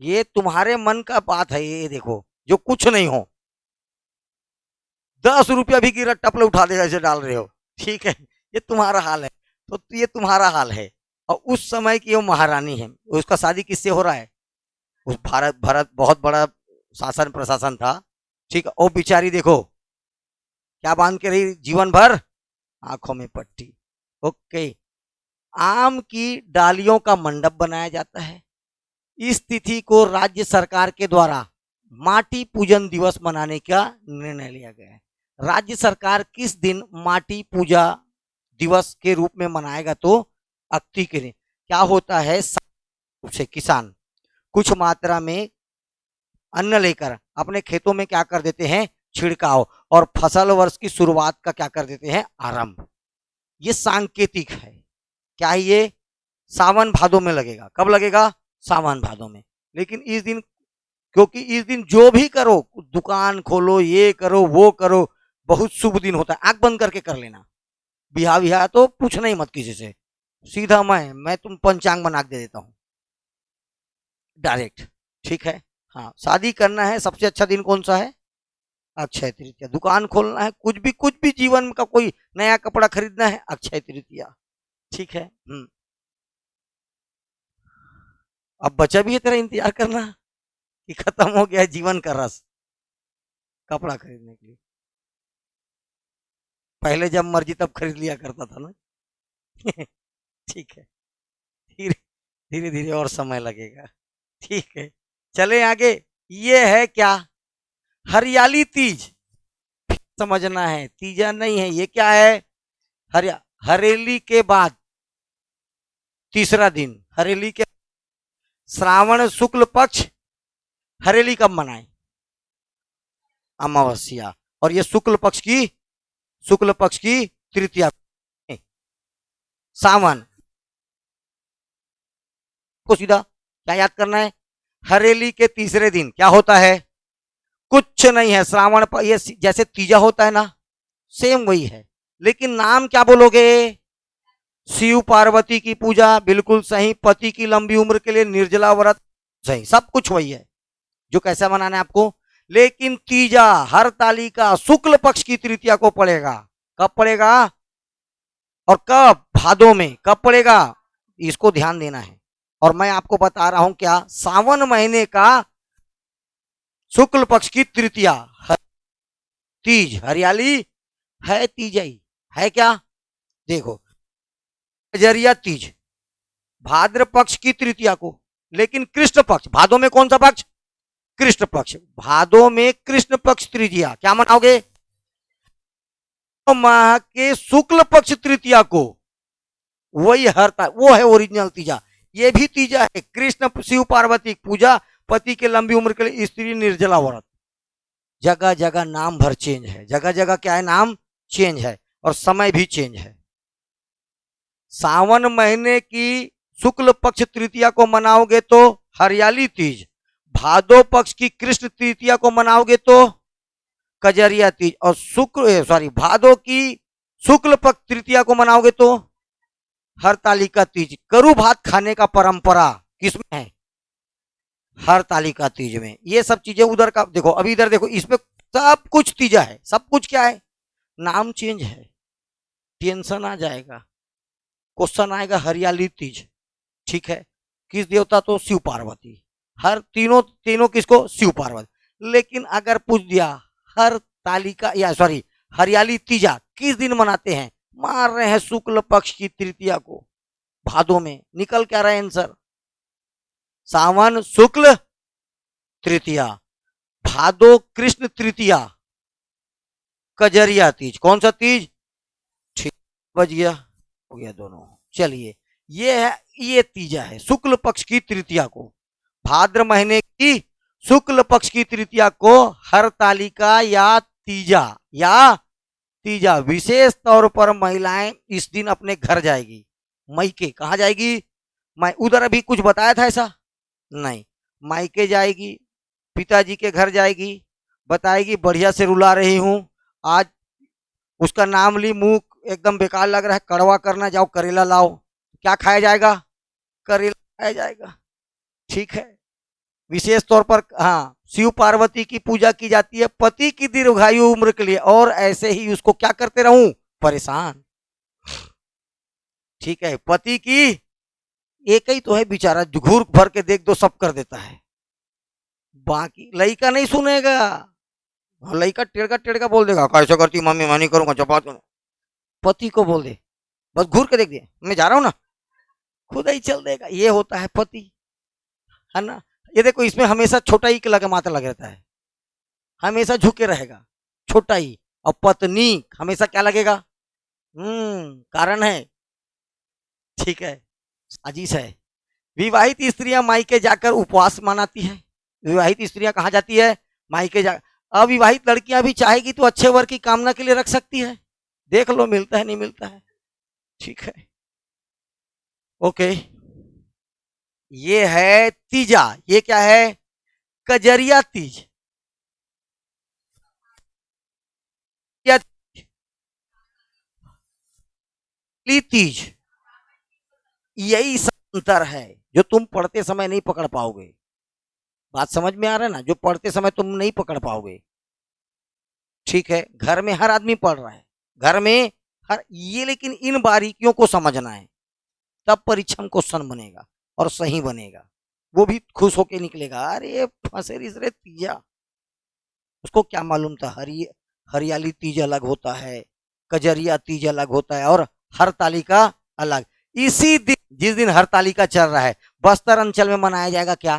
ये तुम्हारे मन का बात है। ये देखो, जो कुछ नहीं हो, 10 रुपया भी गिरा टपले उठा देगा, ऐसे डाल रहे हो। ठीक है, ये तुम्हारा हाल है। तो ये तुम्हारा हाल है। और उस समय की वो महारानी है, उसका शादी किससे हो रहा है? उस भारत भारत बहुत बड़ा शासन प्रशासन था। ठीक है। और बिचारी देखो क्या बांध के रही जीवन भर? आंखों में पट्टी। ओके। आम की डालियों का मंडप बनाया जाता है। इस तिथि को राज्य सरकार के द्वारा माटी पूजन दिवस मनाने का निर्णय लिया गया है। राज्य सरकार किस दिन माटी पूजा दिवस के रूप में मनाएगा? तो अक्ति के दिन। क्या होता है, से किसान कुछ मात्रा में अन्न लेकर अपने खेतों में क्या कर देते हैं, छिड़काव, और फसल वर्ष की शुरुआत का क्या कर देते हैं, आरंभ। ये सांकेतिक है। क्या ये सावन भादों में लगेगा? कब लगेगा? सावन भादों में। लेकिन इस दिन, क्योंकि इस दिन जो भी करो, दुकान खोलो, ये करो, वो करो, बहुत शुभ दिन होता है। आंख बंद करके कर लेना। बिहा बिहा तो पूछना ही मत किसी से, सीधा मैं तुम पंचांग बना के दे देता हूं डायरेक्ट। ठीक है। हाँ, शादी करना है, सबसे अच्छा दिन कौन सा है? अक्षय तृतीया। दुकान खोलना है, कुछ भी जीवन का कोई नया कपड़ा खरीदना है, अक्षय तृतीया। ठीक है। अब बचा भी है तेरा इंतजार करना कि खत्म हो गया जीवन का रस कपड़ा खरीदने के लिए? पहले जब मर्जी तब खरीद लिया करता था ना। ठीक है, धीरे धीरे धीरे और समय लगेगा। ठीक है, चले आगे। ये है क्या? हरियाली तीज। समझना है, तीजा नहीं है ये। क्या है? हरेली के बाद तीसरा दिन, हरेली के श्रावण शुक्ल पक्ष। हरेली कब मनाए? अमावस्या। और ये शुक्ल पक्ष की तृतीया, सावन को सीधा क्या याद करना है? हरेली के तीसरे दिन क्या होता है? कुछ नहीं है, श्रावण पर ये जैसे तीजा होता है ना, सेम वही है। लेकिन नाम क्या बोलोगे? शिव पार्वती की पूजा, बिल्कुल सही। पति की लंबी उम्र के लिए निर्जला व्रत, सही। सब कुछ वही है जो कैसा मनाना है आपको। लेकिन तीजा हरतालिका शुक्ल पक्ष की तृतीया को पड़ेगा। कब पड़ेगा और कब? भादों में। कब पड़ेगा? इसको ध्यान देना है। और मैं आपको बता रहा हूं क्या, सावन महीने का शुक्ल पक्ष की तृतीया तीज। हरियाली है, तीज ही है। क्या? देखो, कजरिया तीज भाद्र पक्ष की तृतीया को। लेकिन कृष्ण पक्ष, भादों में कौन सा पक्ष? कृष्ण पक्ष। भादों में कृष्ण पक्ष तृतीया क्या मनाओगे? तो माह के शुक्ल पक्ष तृतीया को, वही हरता, वो है ओरिजिनल तीजा। ये भी तीजा है। कृष्ण शिव पार्वती पूजा, पति के लंबी उम्र के लिए स्त्री निर्जला व्रत। जगह जगह नाम भर चेंज है, जगह जगह क्या है, नाम चेंज है, और समय भी चेंज है। सावन महीने की शुक्ल पक्ष तृतीया को मनाओगे तो हरियाली तीज, भादो पक्ष की कृष्ण तृतीया को मनाओगे तो कजरिया तीज, और भादो की शुक्ल पक्ष तृतीया को मनाओगे तो हरतालिका तीज। करू भात खाने का परंपरा किसमें है? हरतालिका तीज में। ये सब चीजें उधर का देखो, अभी इधर देखो, इसमें सब कुछ तीजा है। सब कुछ क्या है? नाम चेंज है। टेंशन आ जाएगा, क्वेश्चन आएगा, हरियाली तीज। ठीक है, किस देवता? तो शिव पार्वती। हर तीनों किसको? शिव पार्वती। लेकिन अगर पूछ दिया हर तालिका हरियाली तीजा किस दिन मनाते हैं? मार रहे हैं शुक्ल पक्ष की तृतीया को, भादों में। निकल क्या रहा है आंसर? सावन शुक्ल तृतीया, भादो कृष्ण तृतीया, कजरिया तीज। कौन सा तीज? ठीक, बज गया, हो गया दोनों। चलिए, ये तीजा है शुक्ल पक्ष की तृतीया को। भाद्र महीने की शुक्ल पक्ष की तृतीया को हरतालिका या तीजा विशेष तौर पर महिलाएं इस दिन अपने घर जाएगी। मायके कहाँ जाएगी? उधर अभी कुछ बताया था ऐसा नहीं। मायके जाएगी, पिताजी के घर जाएगी, बताएगी बढ़िया से रुला रही हूं आज, उसका नाम ली, मुंह एकदम बेकार लग रहा है, कड़वा करना, जाओ करेला लाओ। क्या खाया जाएगा? करेला खाया जाएगा। ठीक है, विशेष तौर पर हाँ, शिव पार्वती की पूजा की जाती है पति की दीर्घायु उम्र के लिए, और ऐसे ही उसको क्या करते रहूं? परेशान। ठीक है, पति की एक ही तो है बेचारा, घूर भर के देख दो सब कर देता है, बाकी लड़का नहीं सुनेगा। लड़का टेढ़का टेढ़का बोल देगा, कैसे करती मम्मी, मैं नहीं करूंगा, चपात। पति को बोल दे, बस घूर के देख दे, मैं जा रहा हूं ना, खुद ही चल देगा। ये होता है पति, है ना। ये देखो इसमें हमेशा छोटा ही लगा मात्रा लग रहता है, हमेशा झुके रहेगा, छोटा ही। और पत्नी हमेशा क्या लगेगा? कारण है, ठीक है। अजीज है। विवाहित स्त्रियां मायके जाकर उपवास मनाती है। विवाहित स्त्रियां कहाँ जाती है? मायके जा। अविवाहित लड़कियां भी चाहेगी तो अच्छे वर की कामना के लिए रख सकती है। देख लो मिलता है नहीं मिलता है, ठीक है। ओके, ये है तीजा। ये क्या है? कजरिया तीज या तीज। यही अंतर है जो तुम पढ़ते समय नहीं पकड़ पाओगे। बात समझ में आ रहा है ना? जो पढ़ते समय तुम नहीं पकड़ पाओगे, ठीक है। घर में हर आदमी पढ़ रहा है, घर में हर ये, लेकिन इन बारीकियों को समझना है, तब परीक्षा में क्वेश्चन बनेगा और सही बनेगा। वो भी खुश होके निकलेगा, अरे फंसे रे तीजा। उसको क्या मालूम था हरियाली तीज अलग होता है, कजरिया तीज अलग होता है, और हरताली का अलग। इसी दिन, जिस दिन हरताली का चल रहा है, बस्तर अंचल में मनाया जाएगा क्या?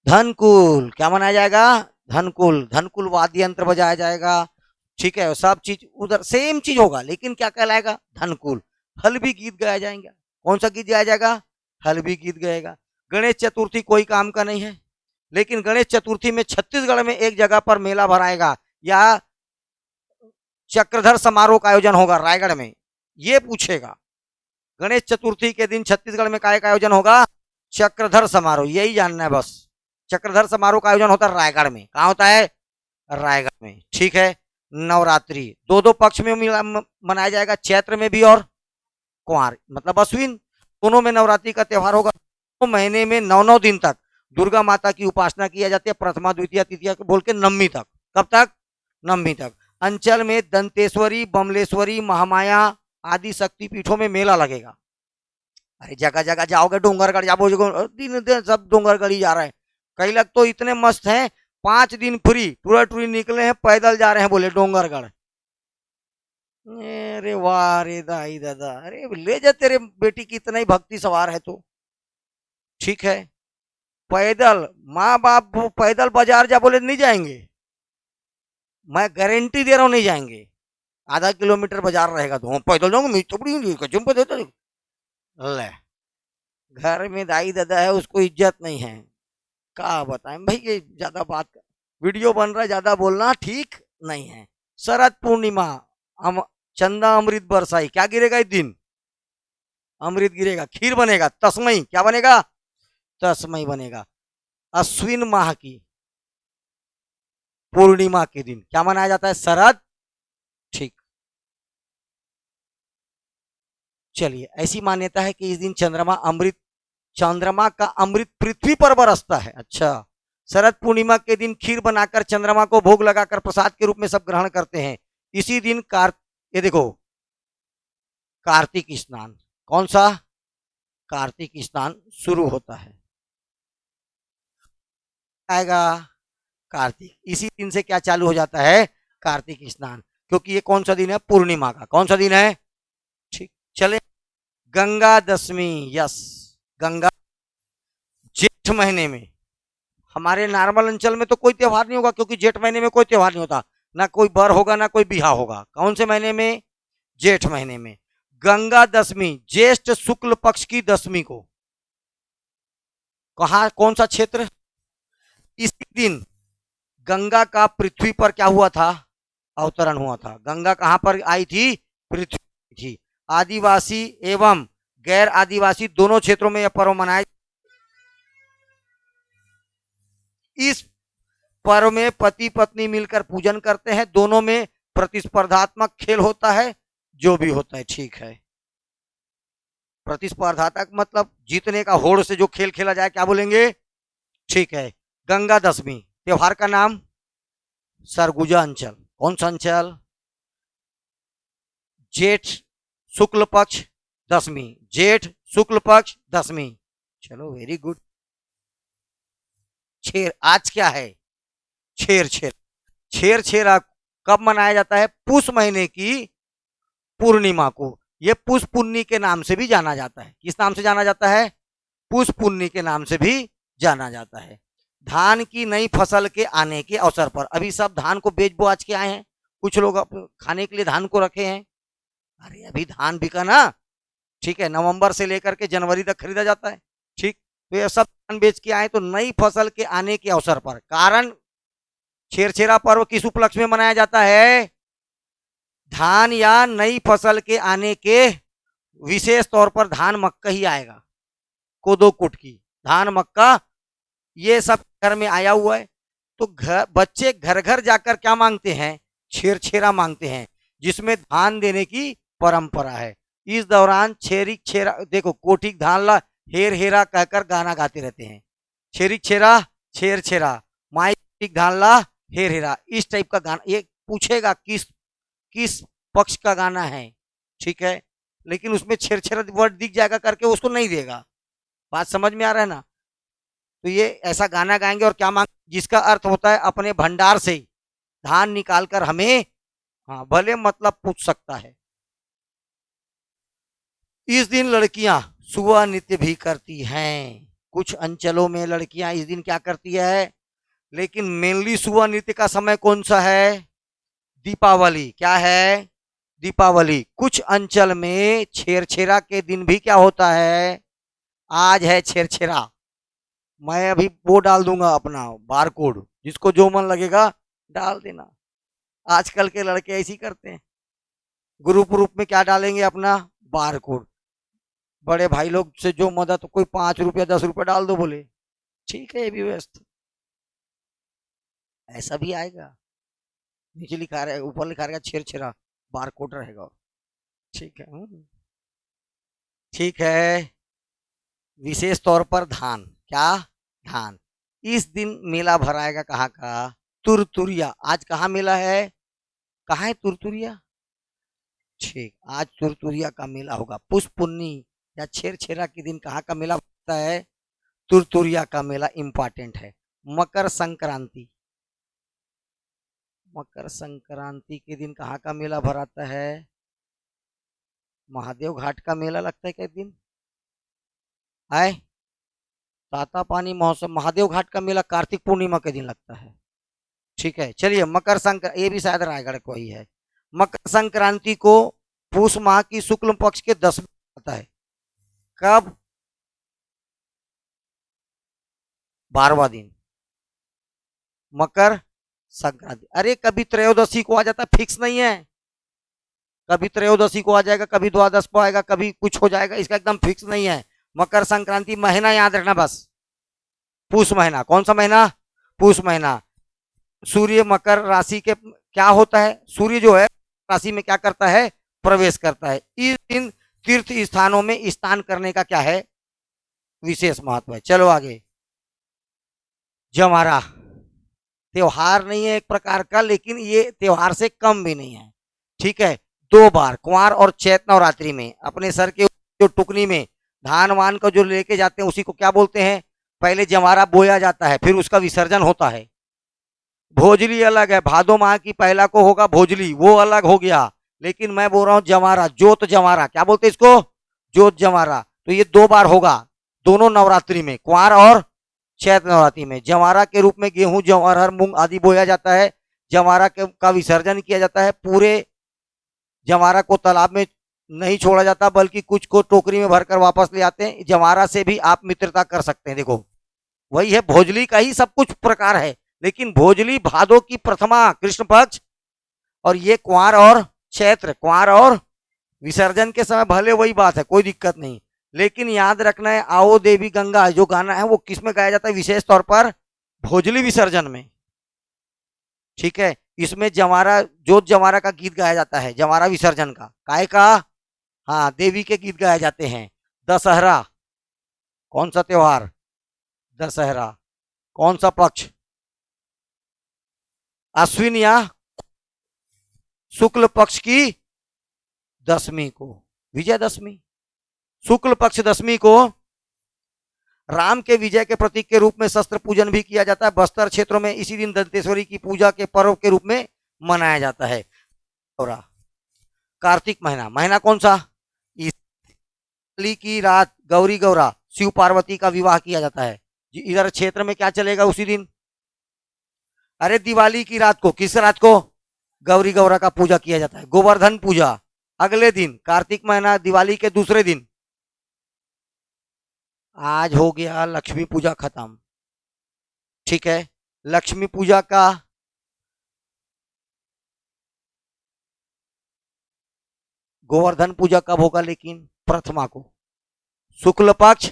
धनकुल। क्या मनाया जाएगा? धनकुल। धनकुल वाद्य यंत्र बजाया जाएगा, ठीक है। सब चीज उधर सेम चीज होगा, लेकिन क्या कहलाएगा? धनकुल। हलवी गीत गाया जाएगा। कौन सा गीत गाया जाएगा? हलवी गीत गाएगा। गणेश चतुर्थी कोई काम का नहीं है, लेकिन गणेश चतुर्थी में छत्तीसगढ़ में एक जगह पर मेला भराएगा, या चक्रधर समारोह का आयोजन होगा रायगढ़ में, ये पूछेगा। गणेश चतुर्थी के दिन छत्तीसगढ़ में काय का आयोजन होगा? चक्रधर समारोह, यही जानना है बस। चक्रधर समारोह का आयोजन होता है रायगढ़ में। कहाँ होता है? रायगढ़ में, ठीक है। नवरात्रि दो दो पक्ष में मनाया जाएगा, चैत्र में भी और कुंवार मतलब अश्विन, दोनों में नवरात्रि का त्यौहार होगा। तो महीने में 9 दिन तक दुर्गा माता की उपासना किया जाती है, प्रथमा द्वितीय तृतीया बोल के नवमी तक। कब तक? नवमी तक। अंचल में दंतेश्वरी, बमलेश्वरी, महामाया आदि शक्तिपीठों में मेला लगेगा। अरे जगह जगह जाओगे, डोंगरगढ़ जाओगे, दिन दिन सब डोंगरगढ़ ही जा रहे हैं। कई लोग तो इतने मस्त हैं, 5 दिन फ्री टूरा टूरी निकले हैं, पैदल जा रहे हैं, बोले डोंगरगढ़। अरे वाह रे दाई दादा, अरे ले जा, तेरे बेटी की इतना ही भक्ति सवार है तो ठीक है। पैदल, माँ बाप पैदल बाजार जा बोले नहीं जाएंगे, मैं गारंटी दे रहा हूँ नहीं जाएंगे। आधा किलोमीटर बाजार रहेगा तो पैदल जाऊंगा, मैं तो ले। घर में दाई दादा है, उसको इज्जत नहीं है। क्या बताएं भाई, ये ज्यादा बात, वीडियो बन रहा है, ज्यादा बोलना ठीक नहीं है। शरद पूर्णिमा, चंदा अमृत बरसाई, क्या गिरेगा इस दिन? अमृत गिरेगा, खीर बनेगा, तस्मई। क्या बनेगा? तस्मई बनेगा। अश्विन माह की पूर्णिमा के दिन क्या मनाया जाता है? शरद, ठीक। चलिए, ऐसी मान्यता है कि इस दिन चंद्रमा का अमृत पृथ्वी पर बरसता है। अच्छा। शरद पूर्णिमा के दिन खीर बनाकर चंद्रमा को भोग लगाकर प्रसाद के रूप में सब ग्रहण करते हैं। इसी दिन ये देखो, कार्तिक स्नान। कौन सा? कार्तिक स्नान शुरू होता है, आएगा कार्तिक। इसी दिन से क्या चालू हो जाता है? कार्तिक स्नान। क्योंकि ये कौन सा दिन है? पूर्णिमा का। कौन सा दिन है? ठीक। चले, गंगा दशमी। यस, गंगा, जेठ महीने में। हमारे नॉर्मल अंचल में तो कोई त्योहार नहीं होगा, क्योंकि जेठ महीने में कोई त्योहार नहीं होता, ना कोई बर होगा ना कोई बिहा होगा। कौन से महीने में? जेठ महीने में। गंगा दशमी, ज्येष्ठ शुक्ल पक्ष की दशमी को। कहा, कौन सा क्षेत्र? इसी दिन गंगा का पृथ्वी पर क्या हुआ था? अवतरण हुआ था। गंगा कहां पर आई थी? पृथ्वी थी। आदिवासी एवं गैर आदिवासी दोनों क्षेत्रों में यह पर्व मनाया। इस पर्व में पति पत्नी मिलकर पूजन करते हैं, दोनों में प्रतिस्पर्धात्मक खेल होता है, जो भी होता है, ठीक है। प्रतिस्पर्धात्मक मतलब जीतने का होड़ से जो खेल खेला जाए, क्या बोलेंगे? ठीक है। गंगा दशमी त्योहार का नाम? सरगुजा अंचल। कौन सा अंचल? जेठ शुक्ल पक्ष दशमी, जेठ शुक्ल पक्ष दशमी। चलो, वेरी गुड। छेर, आज क्या है? छेर छेर। छेर छेरा कब मनाया जाता है? पुष महीने की पूर्णिमा को। यह पुष पुन्नी के नाम से भी जाना जाता है। किस नाम से जाना जाता है? पुष्प पुन्नी के नाम से भी जाना जाता है। धान की नई फसल के आने के अवसर पर, अभी सब धान को बेच बोआच के आए हैं, कुछ लोग खाने के लिए धान को रखे हैं। अरे अभी धान बिका ना, ठीक है, नवंबर से लेकर के जनवरी तक खरीदा जाता है, ठीक। तो ये सब धान बेच के आए, तो नई फसल के आने के अवसर पर, कारण छेरछेरा पर्व किस उपलक्ष्य में मनाया जाता है? धान या नई फसल के आने के विशेष तौर पर धान मक्का ही आएगा, कोदो कुटकी, धान मक्का ये सब घर में आया हुआ है। तो बच्चे घर घर जाकर क्या मांगते हैं? छेरछेरा मांगते हैं, जिसमें धान देने की परंपरा है। इस दौरान छेरिक छेरा, देखो, कोटिक धान ला हेर हेरा कहकर गाना गाते रहते हैं। छेरिक छेरा, छेर छेरा, माई धान ला हेर हेरा, इस टाइप का गाना। ये पूछेगा किस किस पक्ष का गाना है, ठीक है, लेकिन उसमें छेरछेरा वर्ड दिख जाएगा करके उसको नहीं देगा। बात समझ में आ रहा है ना? तो ये ऐसा गाना गाएंगे और क्या मांग, जिसका अर्थ होता है अपने भंडार से धान निकालकर हमें, हाँ, भले मतलब पूछ सकता है। इस दिन लड़कियां सुबह नृत्य भी करती हैं। कुछ अंचलों में लड़कियां इस दिन क्या करती है, लेकिन मेनली सुबह नृत्य का समय कौन सा है? दीपावली। क्या है? दीपावली। कुछ अंचल में छेरछेरा के दिन भी क्या होता है? आज है छेरछेरा। मैं अभी वो डाल दूंगा अपना बार कोड, जिसको जो मन लगेगा डाल देना। आजकल के लड़के ऐसे ही करते हैं, ग्रुप ग्रुप में क्या डालेंगे? अपना बार कोड। बड़े भाई लोग से जो मदद, कोई 5 रुपया 10 रुपया डाल दो, बोले ठीक है, ये भी व्यस्त। ऐसा भी आएगा, नीचे लिखा रहा है, ऊपर लिखा रहेगा छेरछेरा, बार कोड रहेगा, ठीक है। ठीक है। विशेष तौर पर धान, क्या? धान। इस दिन मेला भराएगा, कहाँ का? तुरतुरिया। आज कहाँ मेला है? कहाँ है तुरतुरिया? ठीक, आज तुरतुरिया का मेला होगा। पुष्प पुन्नी या छेरछेरा के दिन कहाँ का मेला होता है? तुरतुरिया का मेला इंपॉर्टेंट है। मकर संक्रांति, मकर संक्रांति के दिन कहाँ का मेला भराता है? महादेव घाट का मेला लगता है क्या दिन? है ताता पानी महोत्सव, महादेव घाट का मेला कार्तिक पूर्णिमा के दिन लगता है, ठीक है। चलिए, मकर संक्रांति, ये भी शायद रायगढ़ को ही है। मकर संक्रांति को पूष माह की शुक्ल पक्ष के 10वें आता है। कब? 12वां दिन, मकर संक्रांति। अरे कभी त्रयोदशी को आ जाता है, फिक्स नहीं है, कभी त्रयोदशी को आ जाएगा, कभी द्वादश को आएगा, कभी कुछ हो जाएगा, इसका एकदम फिक्स नहीं है। मकर संक्रांति महीना याद रखना बस, पूष महीना। कौन सा महीना? पूष महीना। सूर्य मकर राशि के क्या होता है? सूर्य जो है राशि में क्या करता है? प्रवेश करता है। इस दिन तीर्थ स्थानों में स्नान करने का क्या है? विशेष महत्व है। चलो आगे। जमारा त्योहार नहीं है एक प्रकार का, लेकिन ये त्योहार से कम भी नहीं है, ठीक है। 2 बार कुंवार और चैत नवरात्रि में अपने सर के जो टुकनी में धान वान को जो लेके जाते हैं, उसी को क्या बोलते हैं? पहले जमारा बोया जाता है, फिर उसका विसर्जन होता है। भोजली अलग है, भादो माह की पहला को होगा भोजली, वो अलग हो गया। लेकिन मैं बोल रहा हूँ जमारा, जोत जमारा, क्या बोलते हैं इसको? जोत जमारा। तो ये 2 बार होगा, दोनों नवरात्रि में, कुंवार और चैत नवरात्रि में। जमारा के रूप में गेहूं, जवाहर, मूंग आदि बोया जाता है। जमारा का विसर्जन किया जाता है। पूरे जमारा को तालाब में नहीं छोड़ा जाता, बल्कि कुछ को टोकरी में भरकर वापस ले आते हैं। जमारा से भी आप मित्रता कर सकते हैं। देखो, वही है, भोजली का ही सब कुछ प्रकार है, लेकिन भोजली भादो की प्रथमा कृष्ण पक्ष, और ये कुंवार और चैत्र, कुंवार और विसर्जन के समय भले वही बात है, कोई दिक्कत नहीं। लेकिन याद रखना है, आओ देवी गंगा जो गाना है वो किस में गाया जाता है? विशेष तौर पर भोजली विसर्जन में, ठीक है। इसमें जमारा, जोत जमारा का गीत गाया जाता है, जमारा विसर्जन का, काय का? हाँ, देवी के गीत गाए जाते हैं। दशहरा, कौन सा त्योहार? दशहरा। कौन सा पक्ष? अश्विन या शुक्ल पक्ष की दशमी को, विजयदशमी। शुक्ल पक्ष दशमी को राम के विजय के प्रतीक के रूप में शस्त्र पूजन भी किया जाता है। बस्तर क्षेत्रों में इसी दिन दंतेश्वरी की पूजा के पर्व के रूप में मनाया जाता है। कार्तिक महीना, महीना कौन सा? की रात, गौरी गौरा, शिव पार्वती का विवाह किया जाता है। इधर क्षेत्र में क्या चलेगा उसी दिन? अरे दिवाली की रात को, किस रात को? गौरी गौरा का पूजा किया जाता है, गोवर्धन पूजा अगले दिन, कार्तिक महीना, दिवाली के दूसरे दिन। आज हो गया लक्ष्मी पूजा खत्म, ठीक है। लक्ष्मी पूजा का गोवर्धन पूजा कब होगा लेकिन? प्रथमा को, शुक्ल पक्ष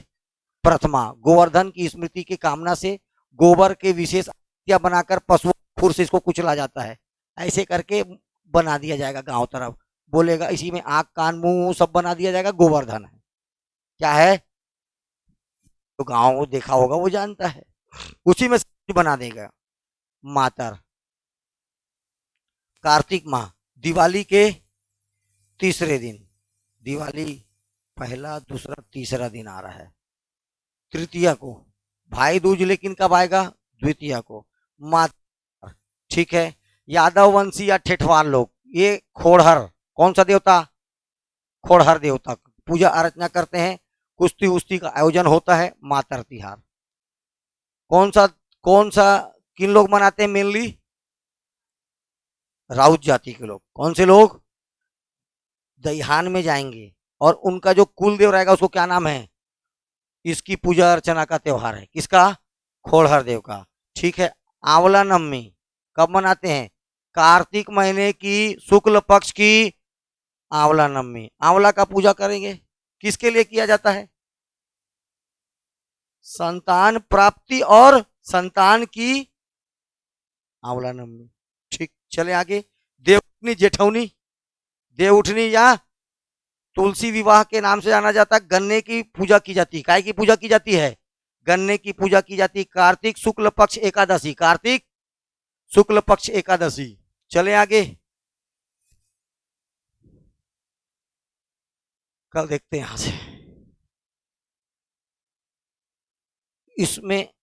प्रथमा। गोवर्धन की स्मृति की कामना से गोबर के विशेष आकृतियां बनाकर पशुओं खुर से इसको कुचला जाता है। ऐसे करके बना दिया जाएगा, गांव तरफ बोलेगा इसी में आंख कान मुंह सब बना दिया जाएगा, गोवर्धन है। क्या है? तो गांव देखा होगा वो जानता है, उसी में बना देगा। मातर, कार्तिक माह, दिवाली के तीसरे दिन, दिवाली पहला दूसरा तीसरा दिन आ रहा है। तृतीया को भाई दूज, लेकिन कब आएगा? द्वितीया को। मातर, ठीक है। यादव वंशी या ठेठवार लोग, ये खोड़हर, कौन सा देवता? खोड़हर देवता पूजा अर्चना करते हैं, कुश्ती उस्ती का आयोजन होता है। मातर तिहार कौन सा किन लोग मनाते हैं मेनली? राउत जाति के लोग। कौन से लोग? दहिहान में जाएंगे और उनका जो कुल देव रहेगा उसको क्या नाम है? इसकी पूजा अर्चना का त्योहार है, किसका? खोड़हर देव का, ठीक है। आंवला नवमी कब मनाते हैं? कार्तिक महीने की शुक्ल पक्ष की आंवला नवमी। आंवला का पूजा करेंगे, किसके लिए किया जाता है? संतान प्राप्ति और संतान की आंवला नवमी, ठीक। चले आगे। देवउठनी जेठौनी, देवउठनी या तुलसी विवाह के नाम से जाना जाता है। गन्ने की पूजा की जाती है, काय की पूजा की जाती है? गन्ने की पूजा की जाती है। कार्तिक शुक्ल पक्ष एकादशी, कार्तिक शुक्ल पक्ष एकादशी। चले आगे, कल देखते हैं यहां से। इसमें